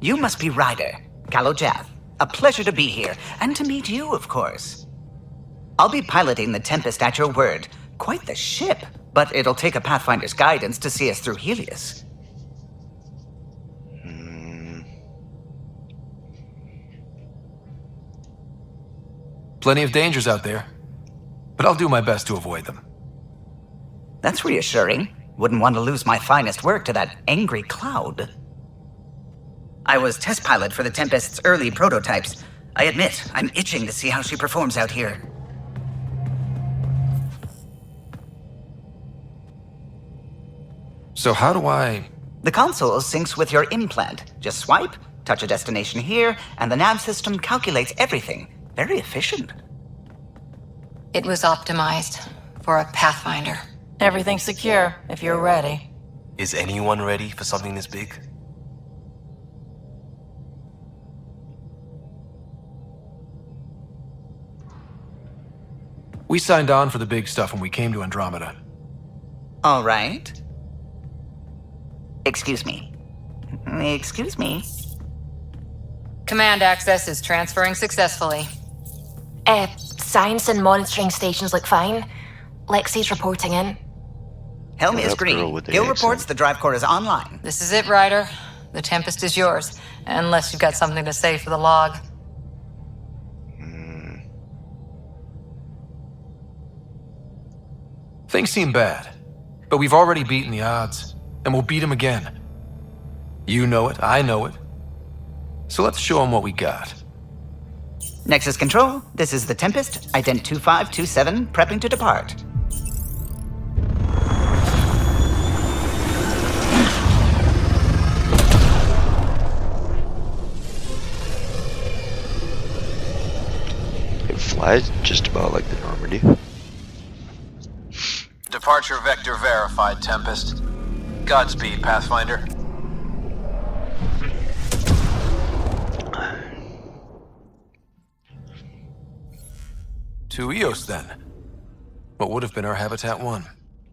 You must be Ryder, Kalojath. A pleasure to be here, and to meet you, of course. I'll be piloting the Tempest at your word. Quite the ship, but it'll take a Pathfinder's guidance to see us through Helios. Plenty of dangers out there, but I'll do my best to avoid them. That's reassuring. Wouldn't want to lose my finest work to that angry cloud. I was test pilot for the Tempest's early prototypes. I admit, I'm itching to see how she performs out here. So how do I... The console syncs with your implant. Just swipe, touch a destination here, and the nav system calculates everything. Very efficient. It was optimized for a Pathfinder. Everything's secure, if you're ready. Is anyone ready for something this big? We signed on for the big stuff when we came to Andromeda. All right. Excuse me. Excuse me. Command access is transferring successfully. Science and monitoring stations look fine. Lexi's reporting in. Helmy is green. Gil reports the drive core is online. This is it, Ryder. The Tempest is yours, unless you've got something to say for the log. Things seem bad, but we've already beaten the odds, and we'll beat them again. You know it, I know it. So let's show them what we got. Nexus Control, this is the Tempest, ident 2527, prepping to depart. It flies just about like the Normandy. Departure vector verified, Tempest. Godspeed, Pathfinder. To Eos, then. What would have been our Habitat 1.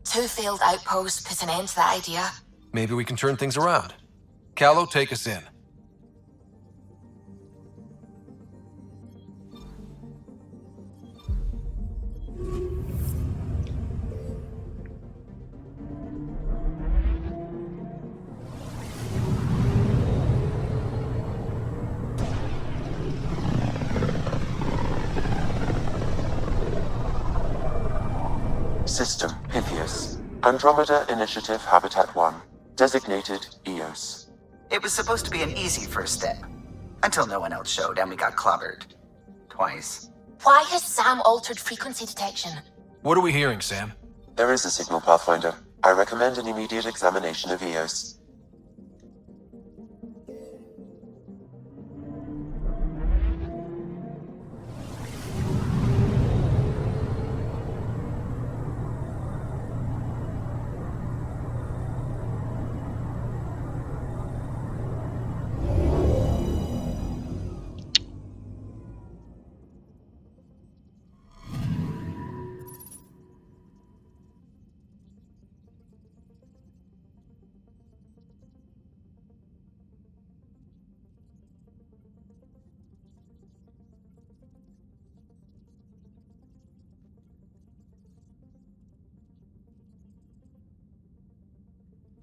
2 failed outposts put an end to that idea. Maybe we can turn things around. Callow, take us in. System, Pythias. Andromeda Initiative Habitat 1. Designated EOS. It was supposed to be an easy first step. Until no one else showed and we got clobbered. Twice. Why has Sam altered frequency detection? What are we hearing, Sam? There is a signal, Pathfinder. I recommend an immediate examination of EOS.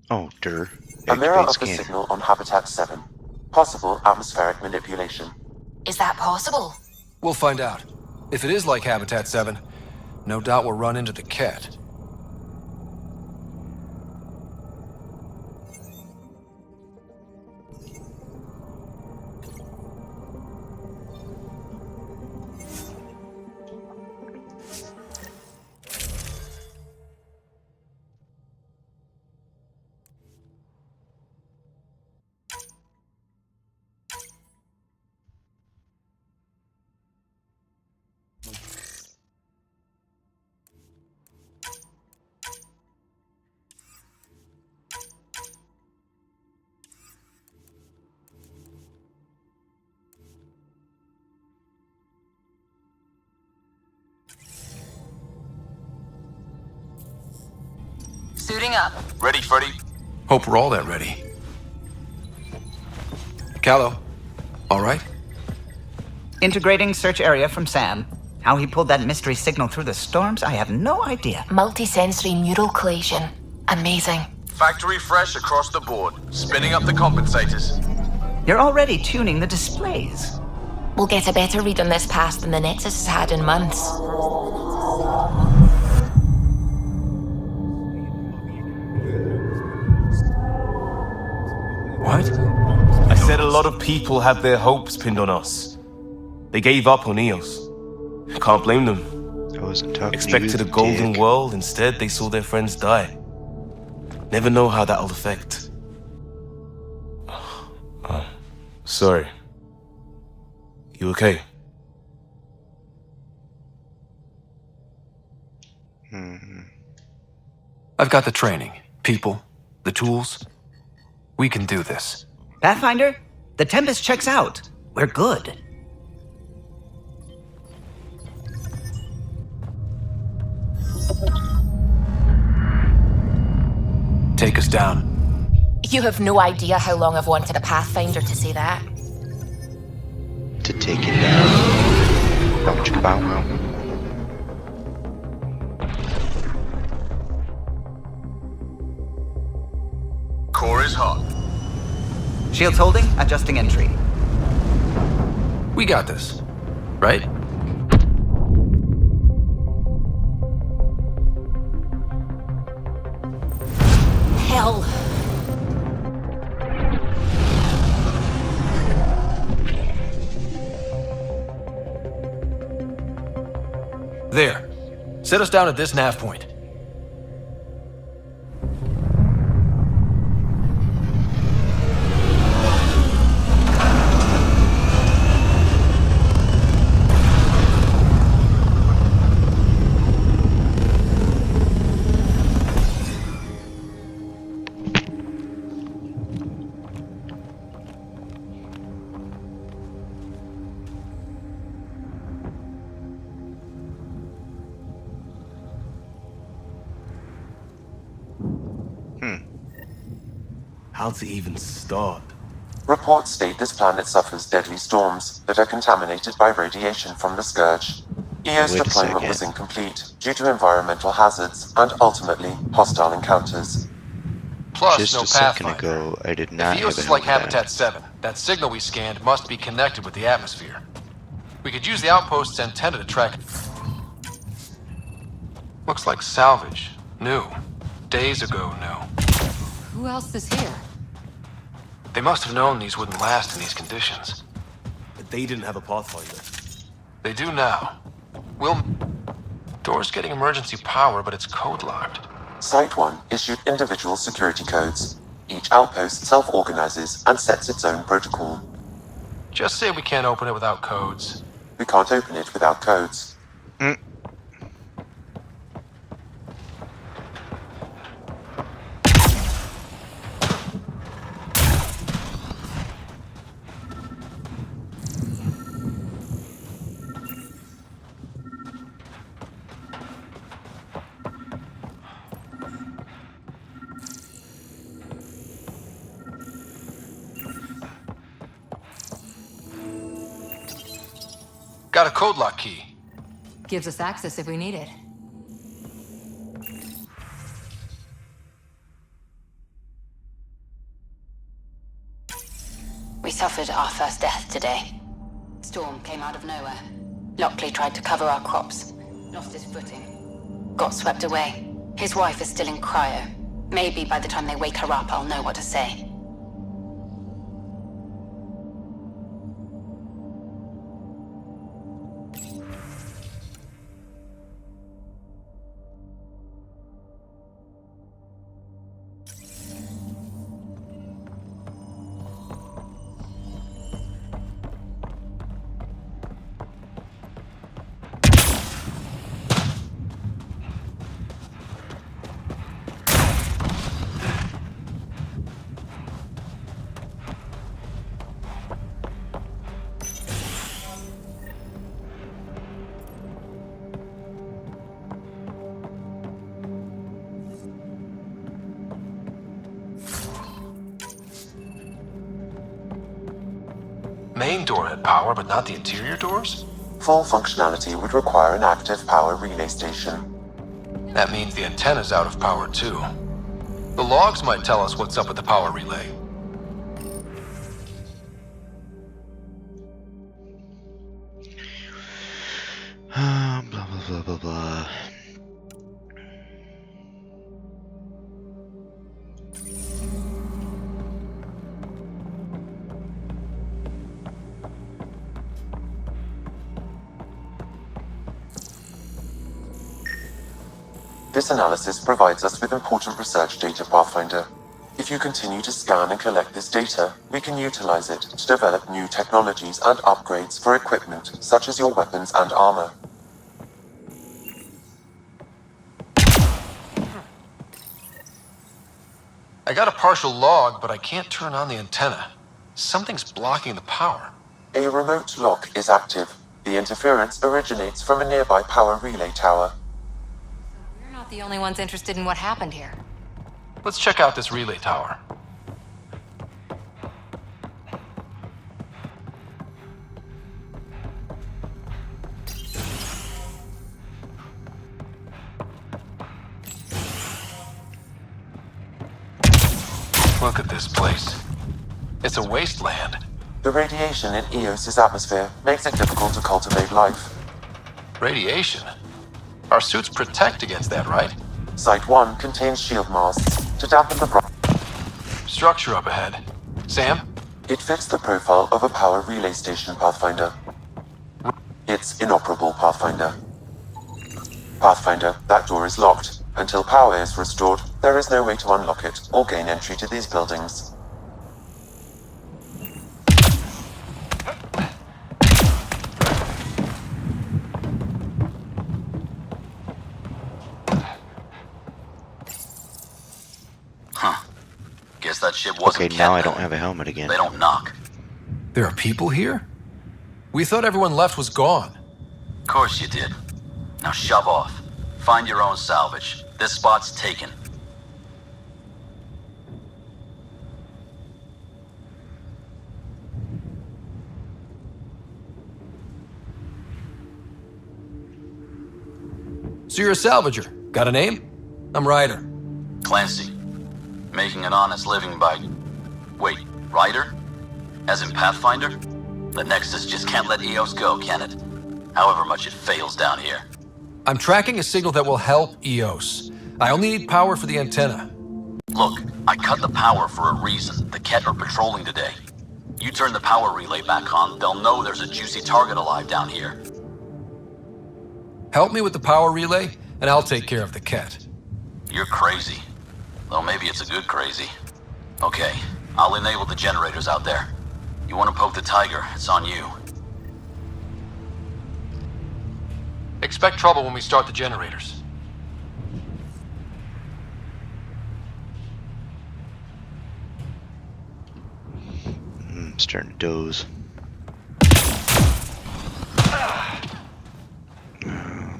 Oh, der. A mirror of the scan. signal on Habitat 7. Possible atmospheric manipulation. Is that possible? We'll find out. If it is like Habitat 7, no doubt we'll run into the cat. Suiting up. Ready, Freddy? Hope we're all that ready. Callow, all right? Integrating search area from Sam. How he pulled that mystery signal through the storms, I have no idea. Multi-sensory neural collation. Amazing. Factory fresh across the board. Spinning up the compensators. You're already tuning the displays. We'll get a better read on this pass than the Nexus has had in months. What? I said a lot of people have their hopes pinned on us. They gave up on Eos. I can't blame them. I wasn't talking Expected to a you, golden dick. world, instead they saw their friends die. Never know how that'll affect. Sorry. You okay? I've got the training, people, the tools. We can do this. Pathfinder, the Tempest checks out. We're good. Take us down. You have no idea how long I've wanted a Pathfinder to say that. To take it down. Don't you bow wow. Core is hot. Shields holding, adjusting entry. We got this, right? Hell. There. Set us down at this nav point. How to even start? Reports state this planet suffers deadly storms that are contaminated by radiation from the Scourge. EO's Wait a deployment second. was incomplete due to environmental hazards and ultimately hostile encounters. Plus, Just no a second Pathfinder. ago, I did not If EOS have is a like helmet Habitat 7, that signal we scanned must be connected with the atmosphere. We could use the outpost's antenna to track. Looks like salvage. New. Days ago, new. Who else is here? They must have known these wouldn't last in these conditions. But they didn't have a Pathfinder. They do now. Door's getting emergency power, but it's code locked. Site 1 issued individual security codes. Each outpost self-organizes and sets its own protocol. Just say we can't open it without codes. We can't open it without codes. Got a code lock key. Gives us access if we need it. We suffered our first death today. Storm came out of nowhere. Lockley tried to cover our crops. Lost his footing. Got swept away. His wife is still in cryo. Maybe by the time they wake her up, I'll know what to say. Main door had power, but not the interior doors? Full functionality would require an active power relay station. That means the antenna's out of power too. The logs might tell us what's up with the power relay. Blah, blah, blah, blah, blah. This analysis provides us with important research data, Pathfinder. If you continue to scan and collect this data, we can utilize it to develop new technologies and upgrades for equipment, such as your weapons and armor. I got a partial log, but I can't turn on the antenna. Something's blocking the power. A remote lock is active. The interference originates from a nearby power relay tower. We're not the only ones interested in what happened here. Let's check out this relay tower. Look at this place. It's a wasteland. The radiation in Eos's atmosphere makes it difficult to cultivate life. Radiation? Our suits protect against that, right? Site 1 contains shield masks to dampen the structure up ahead. Sam? It fits the profile of a power relay station, Pathfinder. It's inoperable, Pathfinder. Pathfinder, that door is locked. Until power is restored, there is no way to unlock it or gain entry to these buildings. Guess that ship wasn't Okay, now I don't have a helmet again. They don't knock. There are people here? We thought everyone left was gone. Of course you did. Now shove off. Find your own salvage. This spot's taken. So you're a salvager. Got a name? I'm Ryder. Clancy. Making an honest living by... Wait, Ryder? As in Pathfinder? The Nexus just can't let Eos go, can it? However much it fails down here. I'm tracking a signal that will help Eos. I only need power for the antenna. Look, I cut the power for a reason. The Ket are patrolling today. You turn the power relay back on, they'll know there's a juicy target alive down here. Help me with the power relay, and I'll take care of the Ket. You're crazy. Well, maybe it's a good crazy. Okay, I'll enable the generators out there. You want to poke the tiger, it's on you. Expect trouble when we start the generators. I'm starting to doze.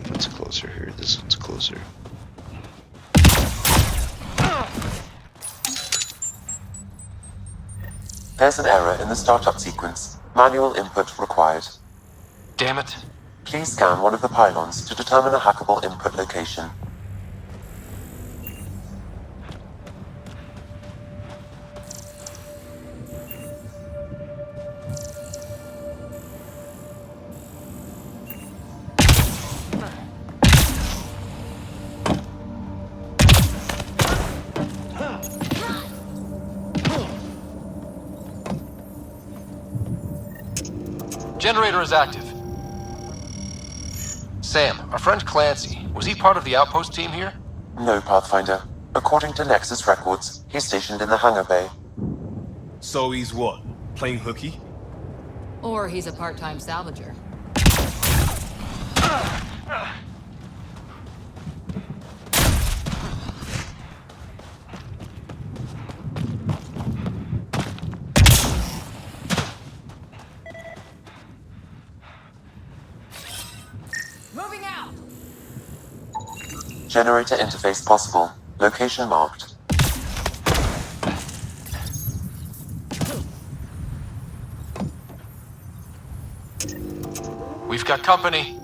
What's closer here? This one's closer. There's an error in the startup sequence. Manual input required. Damn it. Please scan one of the pylons to determine a hackable input location. Generator is active. Sam, our friend Clancy, was he part of the outpost team here? No, Pathfinder. According to Nexus records, he's stationed in the hangar bay. So he's what? Playing hooky? Or he's a part-time salvager. Moving out! Generator interface possible. Location marked. We've got company.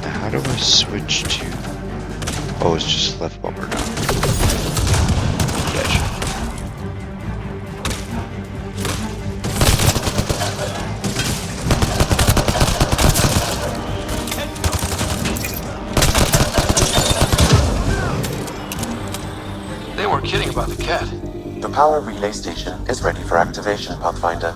How do I switch to... Oh, it's just left bumper now. Gotcha. They weren't kidding about the cat. The power relay station is ready for activation, Pathfinder.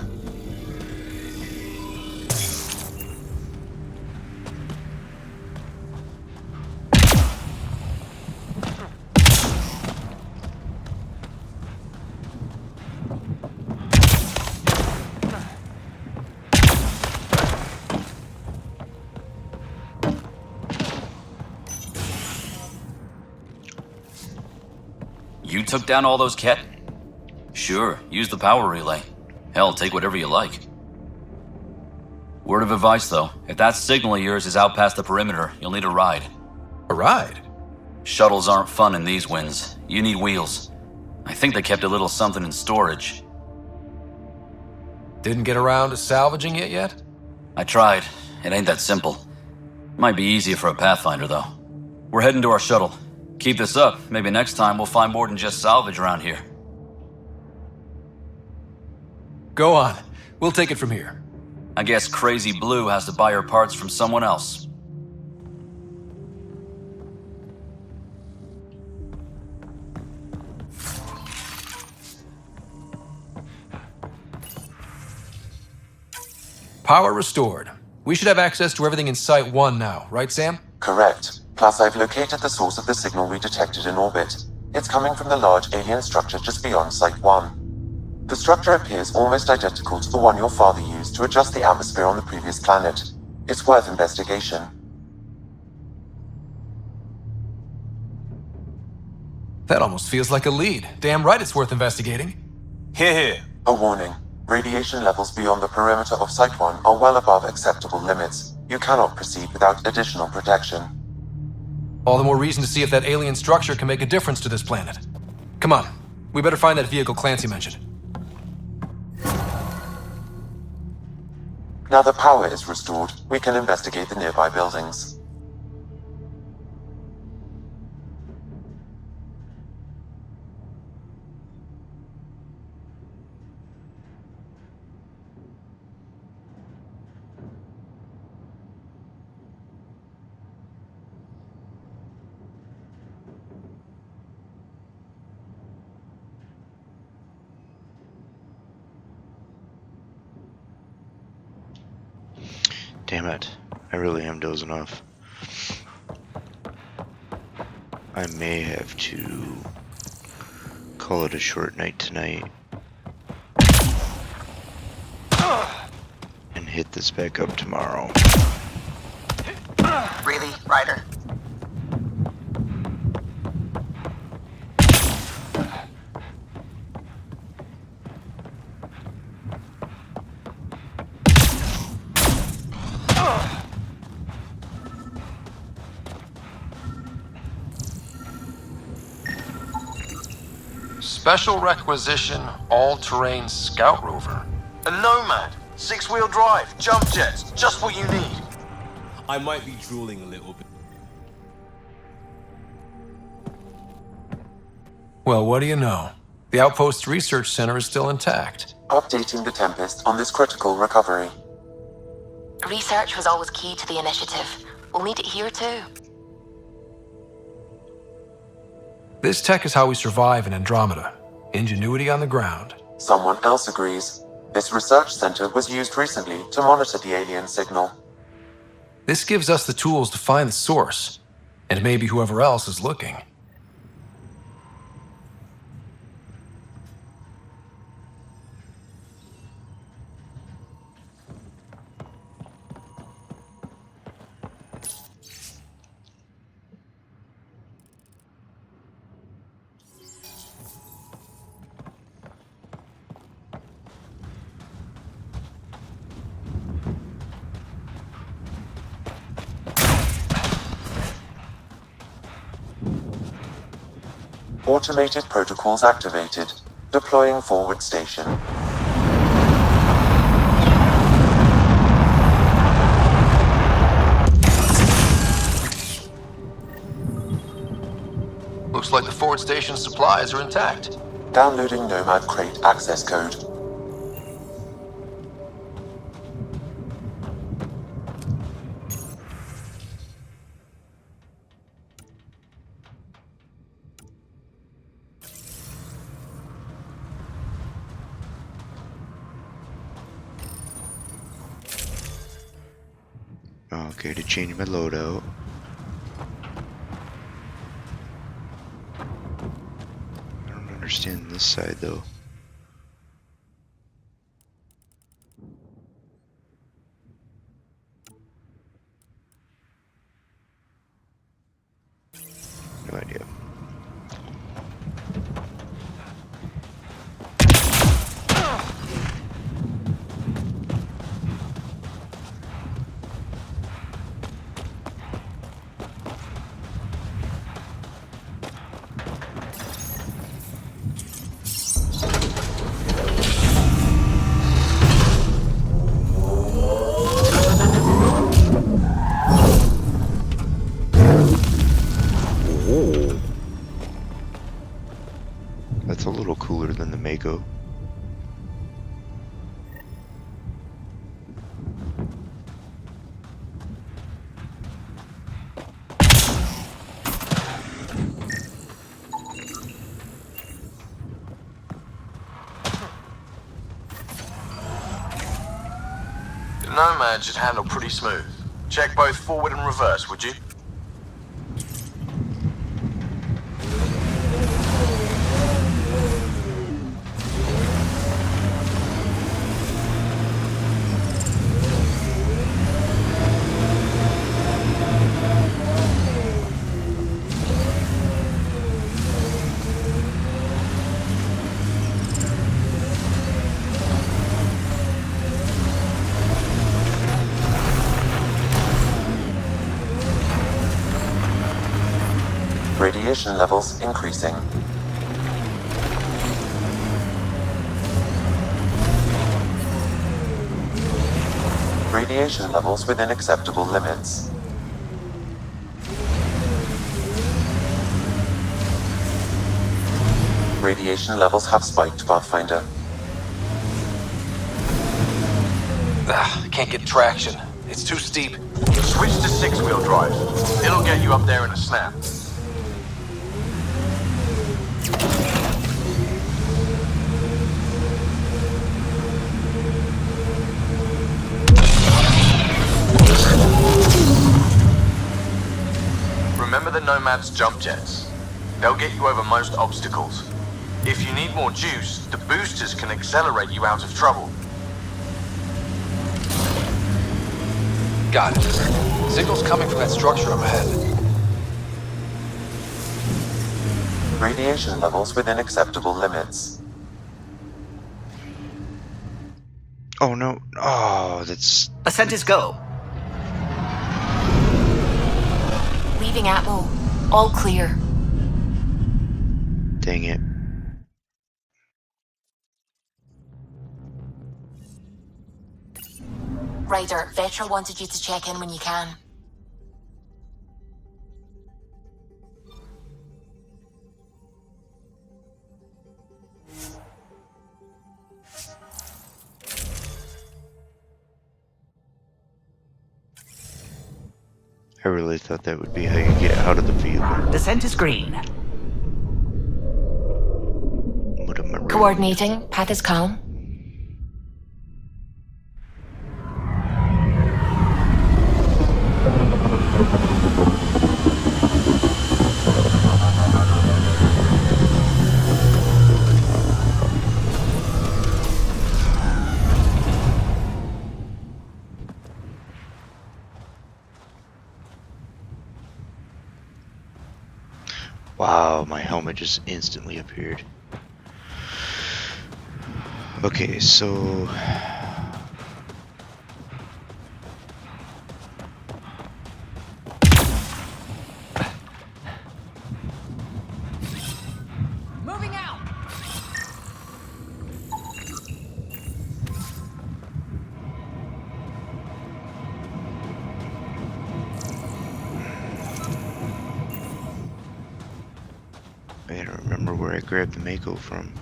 You took down all those Ket? Sure, use the power relay. Hell, take whatever you like. Word of advice, though. If that signal of yours is out past the perimeter, you'll need a ride. A ride? Shuttles aren't fun in these winds. You need wheels. I think they kept a little something in storage. Didn't get around to salvaging it yet? I tried. It ain't that simple. Might be easier for a Pathfinder, though. We're heading to our shuttle. Keep this up. Maybe next time we'll find more than just salvage around here. Go on. We'll take it from here. I guess Crazy Blue has to buy her parts from someone else. Power restored. We should have access to everything in Site 1 now, right, Sam? Correct. Plus, I've located the source of the signal we detected in orbit. It's coming from the large alien structure just beyond Site 1. The structure appears almost identical to the one your father used to adjust the atmosphere on the previous planet. It's worth investigation. That almost feels like a lead. Damn right it's worth investigating. Here. A warning. Radiation levels beyond the perimeter of Site 1 are well above acceptable limits. You cannot proceed without additional protection. All the more reason to see if that alien structure can make a difference to this planet. Come on. We better find that vehicle Clancy mentioned. Now the power is restored, we can investigate the nearby buildings. Damn it. I really am dozing off. I may have to call it a short night tonight. And hit this back up tomorrow. Really, Ryder? Special requisition, all-terrain scout rover. A Nomad, 6-wheel drive, jump jets, just what you need. I might be drooling a little bit. Well, what do you know? The Outpost's research center is still intact. Updating the Tempest on this critical recovery. Research was always key to the initiative. We'll need it here too. This tech is how we survive in Andromeda. Ingenuity on the ground. Someone else agrees. This research center was used recently to monitor the alien signal. This gives us the tools to find the source, and maybe whoever else is looking. Automated protocols activated. Deploying forward station. Looks like the forward station supplies are intact. Downloading Nomad Crate access code. Okay, to change my loadout. I don't understand this side though. No idea. That's a little cooler than the Mako. The Nomad should handle pretty smooth. Check both forward and reverse, would you? Radiation levels increasing. Radiation levels within acceptable limits. Radiation levels have spiked, Pathfinder. I can't get traction. It's too steep. Switch to six-wheel drive. It'll get you up there in a snap. Remember the Nomad's jump jets. They'll get you over most obstacles. If you need more juice, the boosters can accelerate you out of trouble. Got it. Signal's coming from that structure up ahead. Radiation levels within acceptable limits. Oh no. Oh, that's... Ascent is go. Leaving Atmo. All clear. Dang it. Ryder, Vetra wanted you to check in when you can. I really thought that would be how you get out of the vehicle. Descent is green. What am I reading? Coordinating. Path is calm. it just instantly appeared. Okay, so... Moving out! I don't remember where I grabbed the Mako from.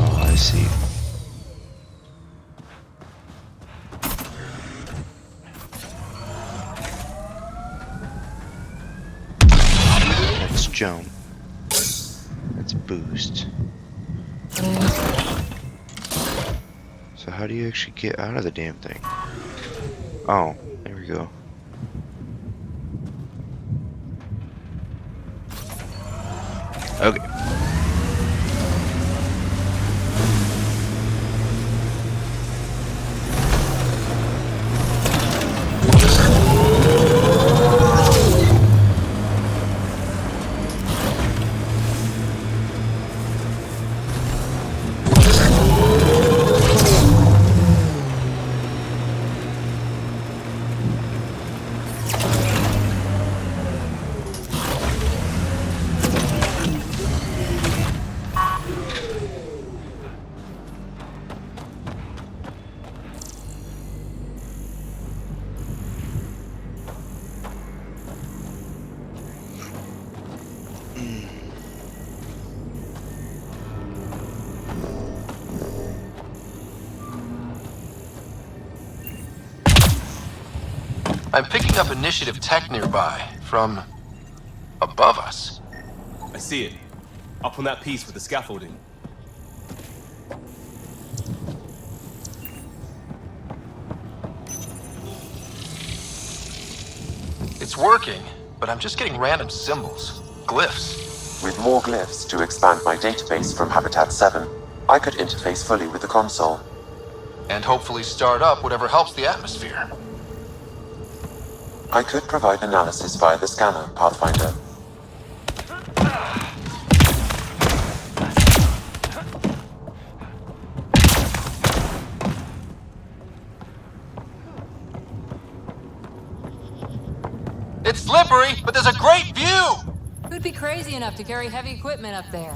Oh, I see. That's jump. That's boost. So how do you actually get out of the damn thing? Oh, there we go. Okay. I'm picking up initiative tech nearby, from above us. I see it. Up on that piece with the scaffolding. It's working, but I'm just getting random symbols, glyphs. With more glyphs to expand my database from Habitat 7, I could interface fully with the console. And hopefully start up whatever helps the atmosphere. I could provide analysis via the scanner, Pathfinder. It's slippery, but there's a great view! Who'd be crazy enough to carry heavy equipment up there?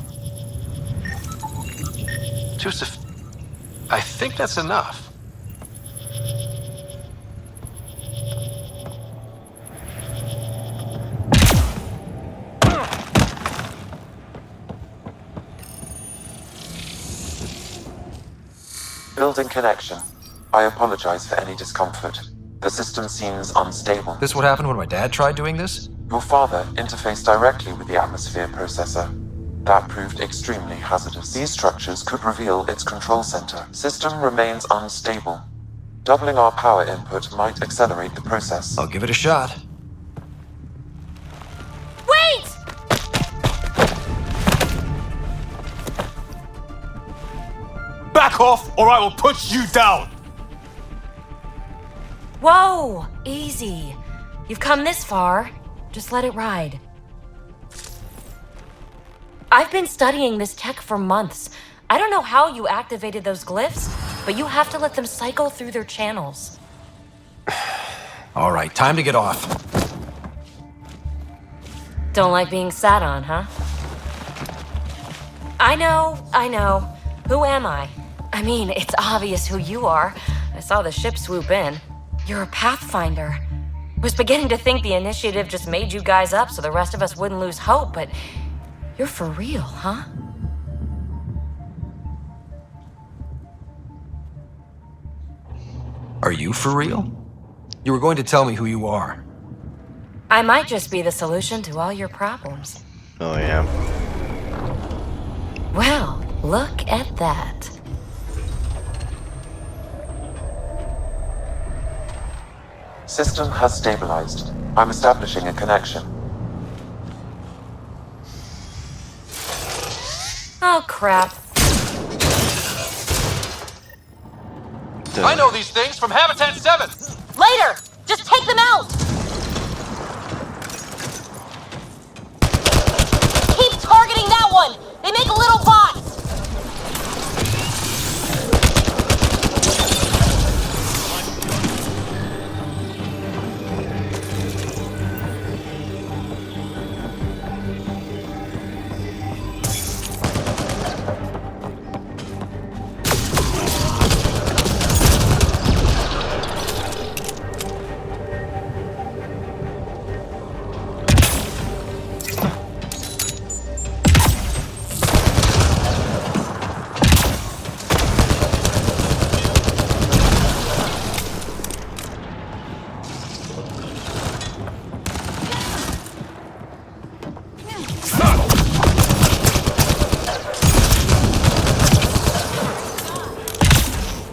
I think that's enough. Building connection. I apologize for any discomfort. The system seems unstable. This what happened when my dad tried doing this? Your father interfaced directly with the atmosphere processor. That proved extremely hazardous. These structures could reveal its control center. System remains unstable. Doubling our power input might accelerate the process. I'll give it a shot. Wait! Back off, or I will put you down! Whoa! Easy. You've come this far. Just let it ride. I've been studying this tech for months. I don't know how you activated those glyphs, but you have to let them cycle through their channels. All right, time to get off. Don't like being sat on, huh? I know. Who am I? I mean, it's obvious who you are. I saw the ship swoop in. You're a Pathfinder. Was beginning to think the initiative just made you guys up so the rest of us wouldn't lose hope, but you're for real, huh? Are you for real? You were going to tell me who you are. I might just be the solution to all your problems. Oh, yeah. Well, look at that. System has stabilized. I'm establishing a connection. Oh, crap. I know these things from Habitat 7! Later! Just take them out! Keep targeting that one! They make little bots!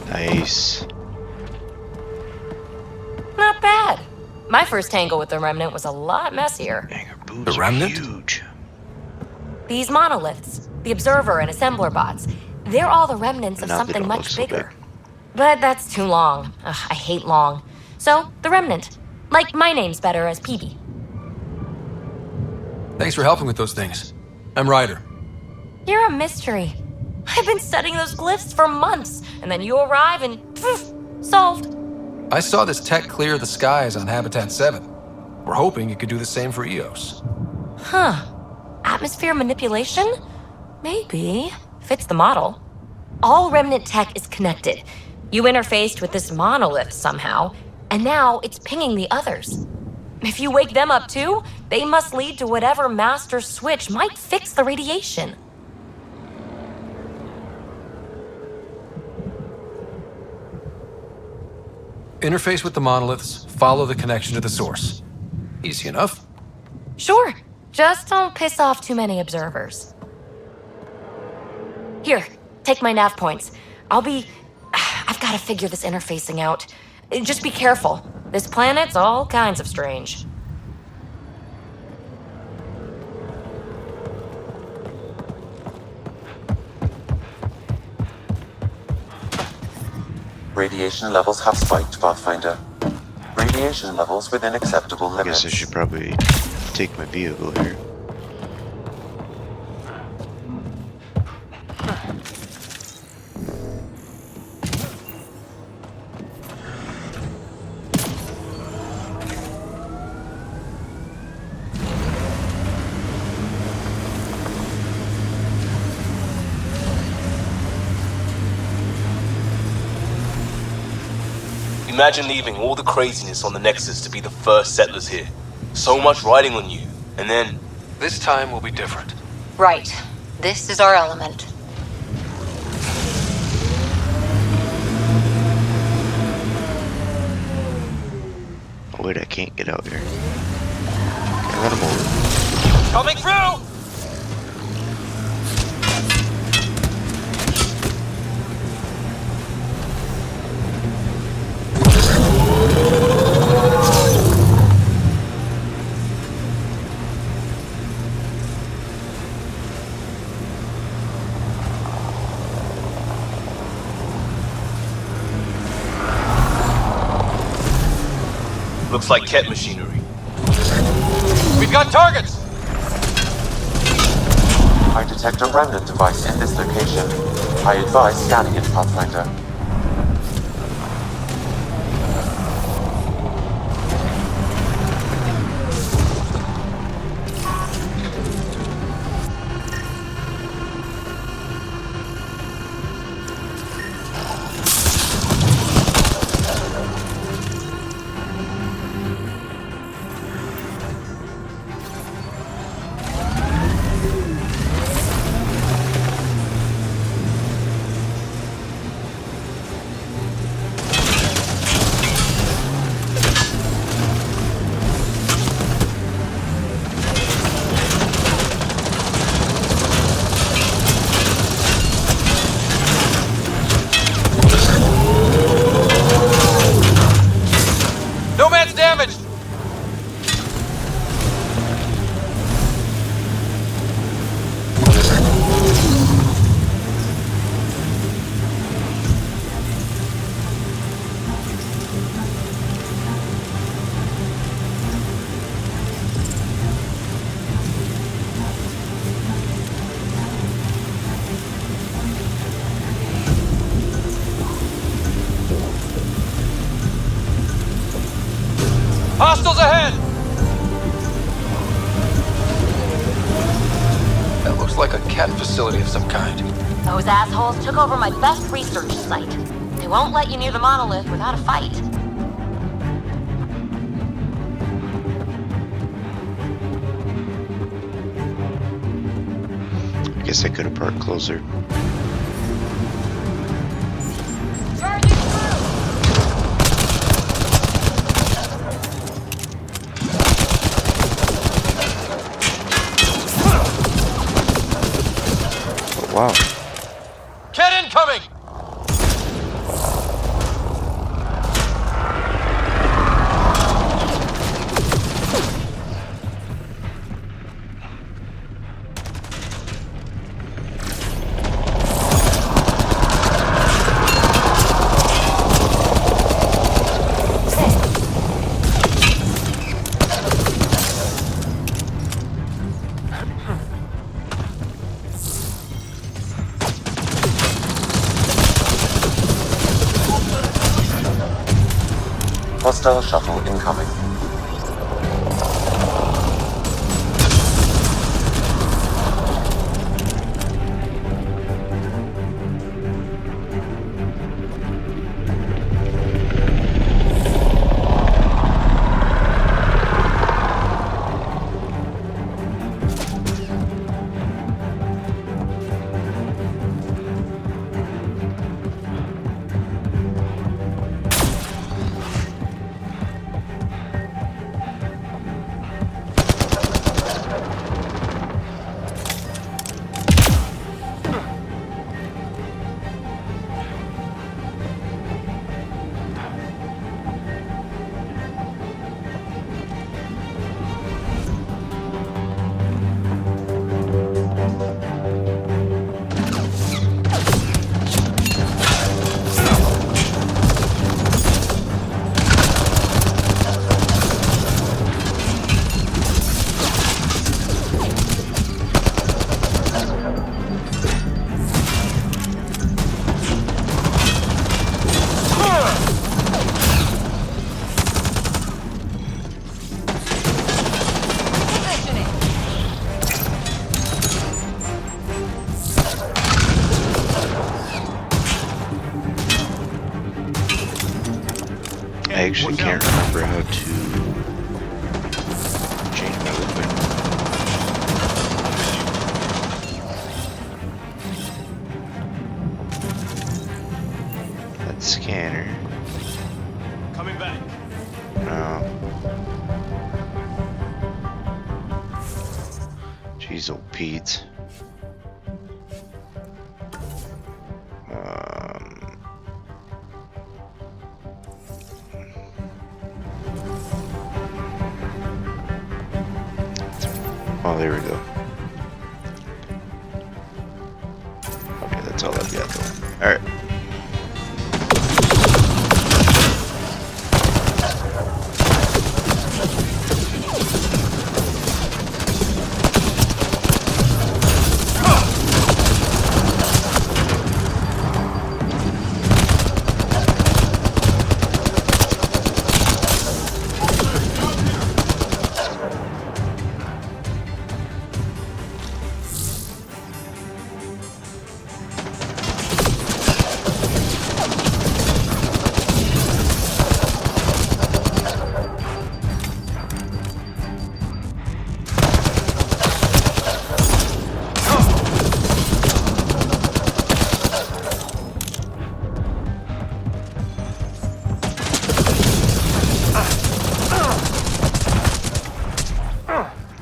Nice. Not bad. My first tangle with the Remnant was a lot messier. The Remnant? Huge. These monoliths, the Observer and Assembler bots, they're all the remnants of Now they something don't look much so bigger. But that's too long. Ugh, I hate long. So, the Remnant. Like, my name's better as PB. Thanks for helping with those things. I'm Ryder. You're a mystery. I've been studying those glyphs for months, and then you arrive and poof, solved. I saw this tech clear the skies on Habitat 7. We're hoping it could do the same for EOS. Huh. Atmosphere manipulation? Maybe. Fits the model. All Remnant tech is connected. You interfaced with this monolith somehow, and now it's pinging the others. If you wake them up too, they must lead to whatever master switch might fix the radiation. Interface with the monoliths, follow the connection to the source. Easy enough. Sure. Just don't piss off too many observers. Here, take my nav points. I've got to figure this interfacing out. Just be careful. This planet's all kinds of strange. Radiation levels have spiked, Pathfinder. Radiation levels within acceptable I limits. guess I should probably take my vehicle here. Imagine leaving all the craziness on the Nexus to be the first settlers here. So much riding on you, and then... This time will be different. Right. This is our element. Oh wait, I can't get out here. Can't run him over. Coming through! Looks like Ket machinery. We've got targets! I detect a remnant device in this location. I advise scanning it, Pathfinder. Hostiles ahead! That looks like a cat facility of some kind. Those assholes took over my best research site. They won't let you near the monolith without a fight. I guess I could have parked closer. Oh, wow. Cat incoming! Hostile shuttle incoming. I actually can't remember how to change my weapon. That scanner. Coming back. No. Jeez, old Pete. Oh, there we go. Okay, that's all I've got though. Alright.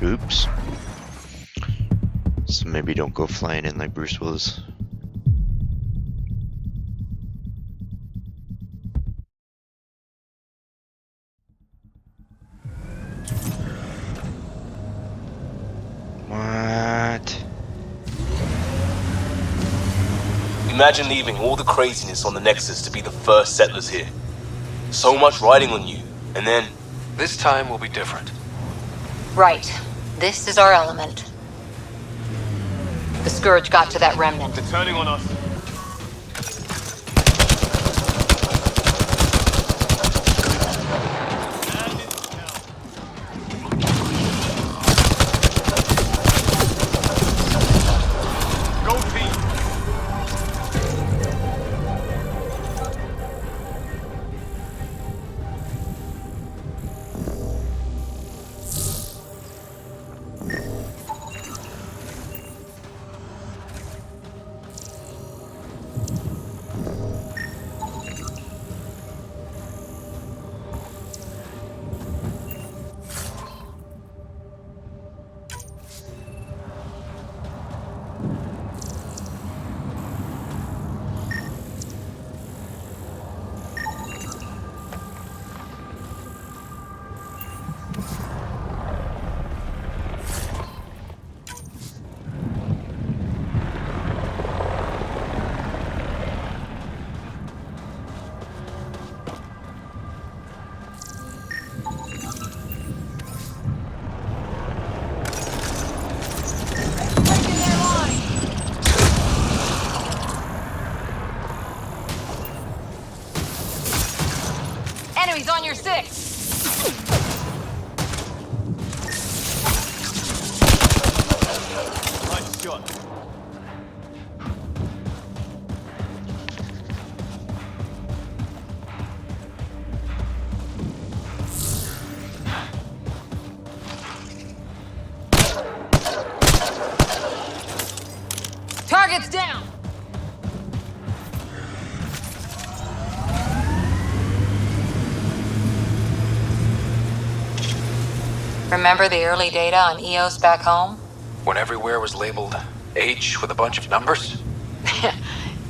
Oops. So maybe don't go flying in like Bruce Willis. What? Imagine leaving all the craziness on the Nexus to be the first settlers here. So much riding on you, and then... This time will be different. Right. This is our element. The Scourge got to that remnant. They're turning on us. He's on your 6. Nice shot. Target's down! Remember the early data on EOS back home? When everywhere was labeled H with a bunch of numbers?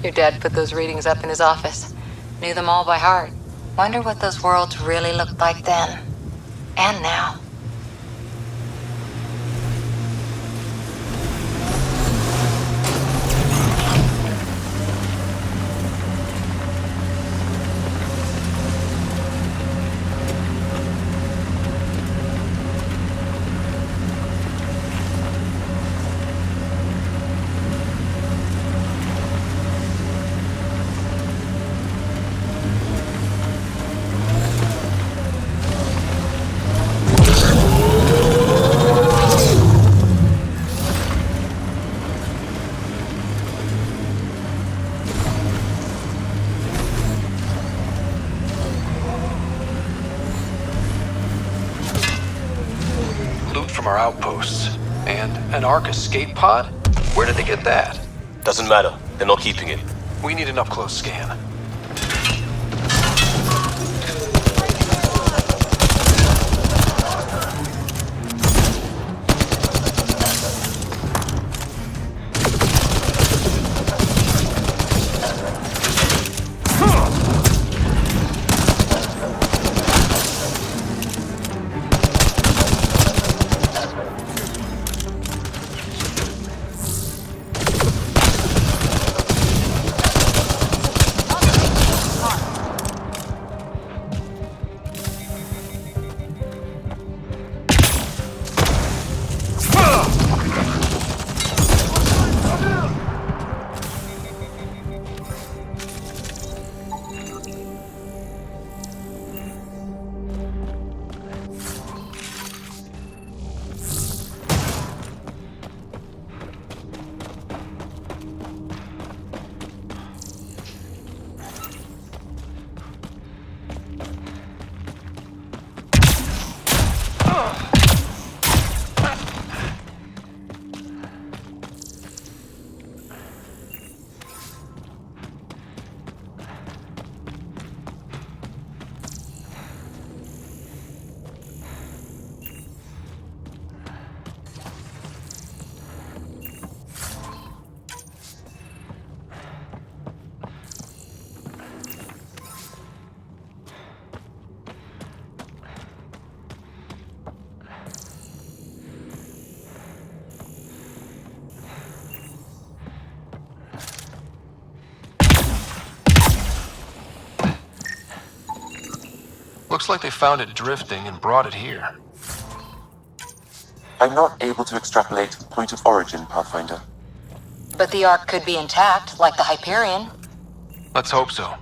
Your dad put those readings up in his office. Knew them all by heart. Wonder what those worlds really looked like then. And now. From our outposts. And an Ark escape pod? Where did they get that? Doesn't matter. They're not keeping it. We need an up-close scan. Looks like they found it drifting and brought it here. I'm not able to extrapolate point of origin, Pathfinder. But the Ark could be intact, like the Hyperion. Let's hope so.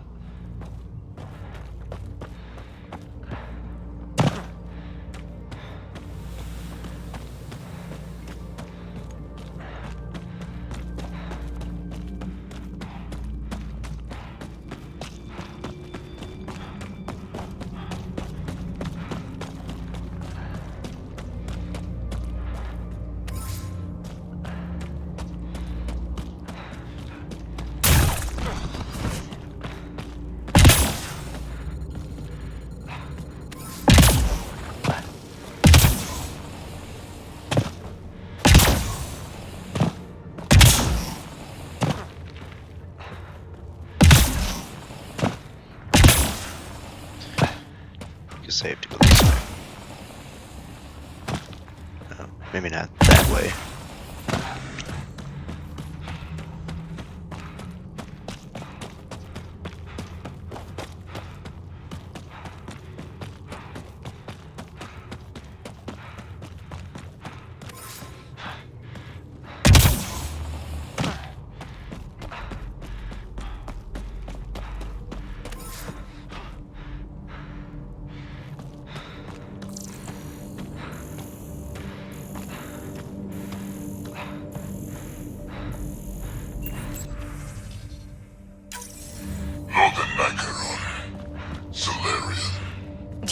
Guess I have to go this way. No, maybe not that way.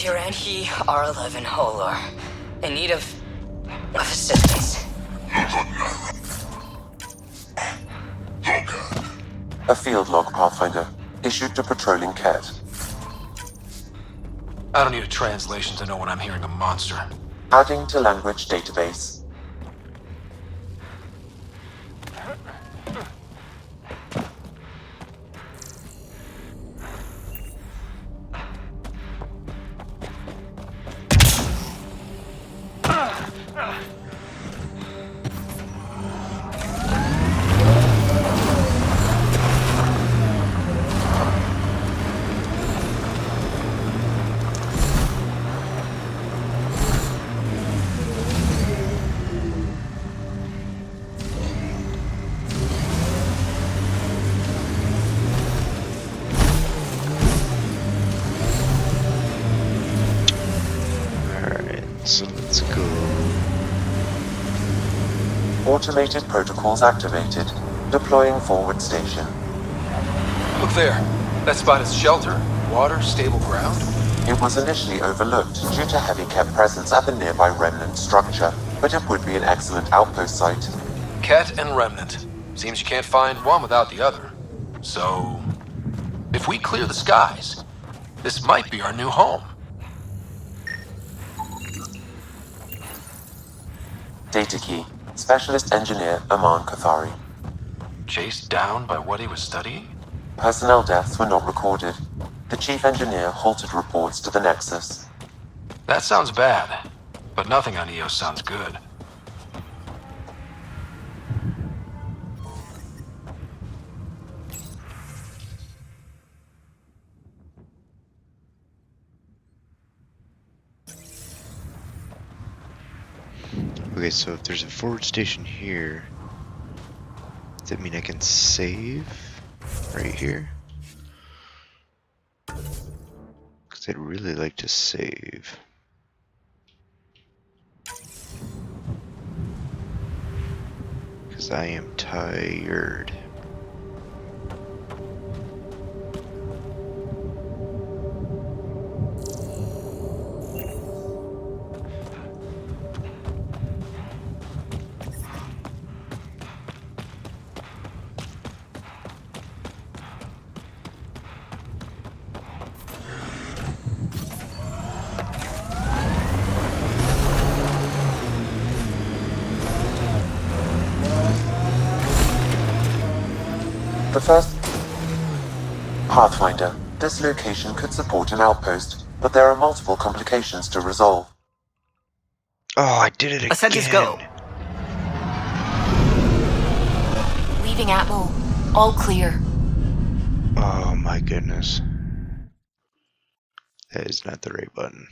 Your and he are alive and whole or in need of assistance. A field log, Pathfinder. Issued to patrolling Cat. I don't need a translation to know when I'm hearing a monster. Adding to language database. So let's go. Automated protocols activated. Deploying forward station. Look there. That spot is shelter, water, stable ground. It was initially overlooked due to heavy Kett presence at the nearby remnant structure, but it would be an excellent outpost site. Kett and remnant. Seems you can't find one without the other. So, if we clear the skies, this might be our new home. Data key. Specialist Engineer Aman Kathari. Chased down by what he was studying? Personnel deaths were not recorded. The Chief Engineer halted reports to the Nexus. That sounds bad, but nothing on EOS sounds good. Okay, so if there's a forward station here, does that mean I can save right here? Because I'd really like to save. Because I am tired. The first... Pathfinder. This location could support an outpost, but there are multiple complications to resolve. Oh, I did it again. Ascenders go. Leaving Atmo. All clear. Oh my goodness. That is not the right button.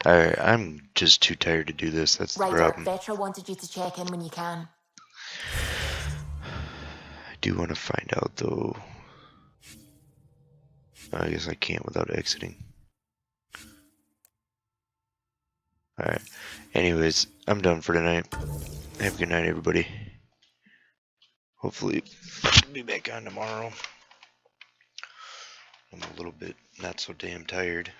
I'm just too tired to do this, that's the problem. Vetra wanted you to check in when you can. I do want to find out though. I guess I can't without exiting. Alright. Anyways, I'm done for tonight. Have a good night, everybody. Hopefully, I'll be back on tomorrow. I'm a little bit not so damn tired.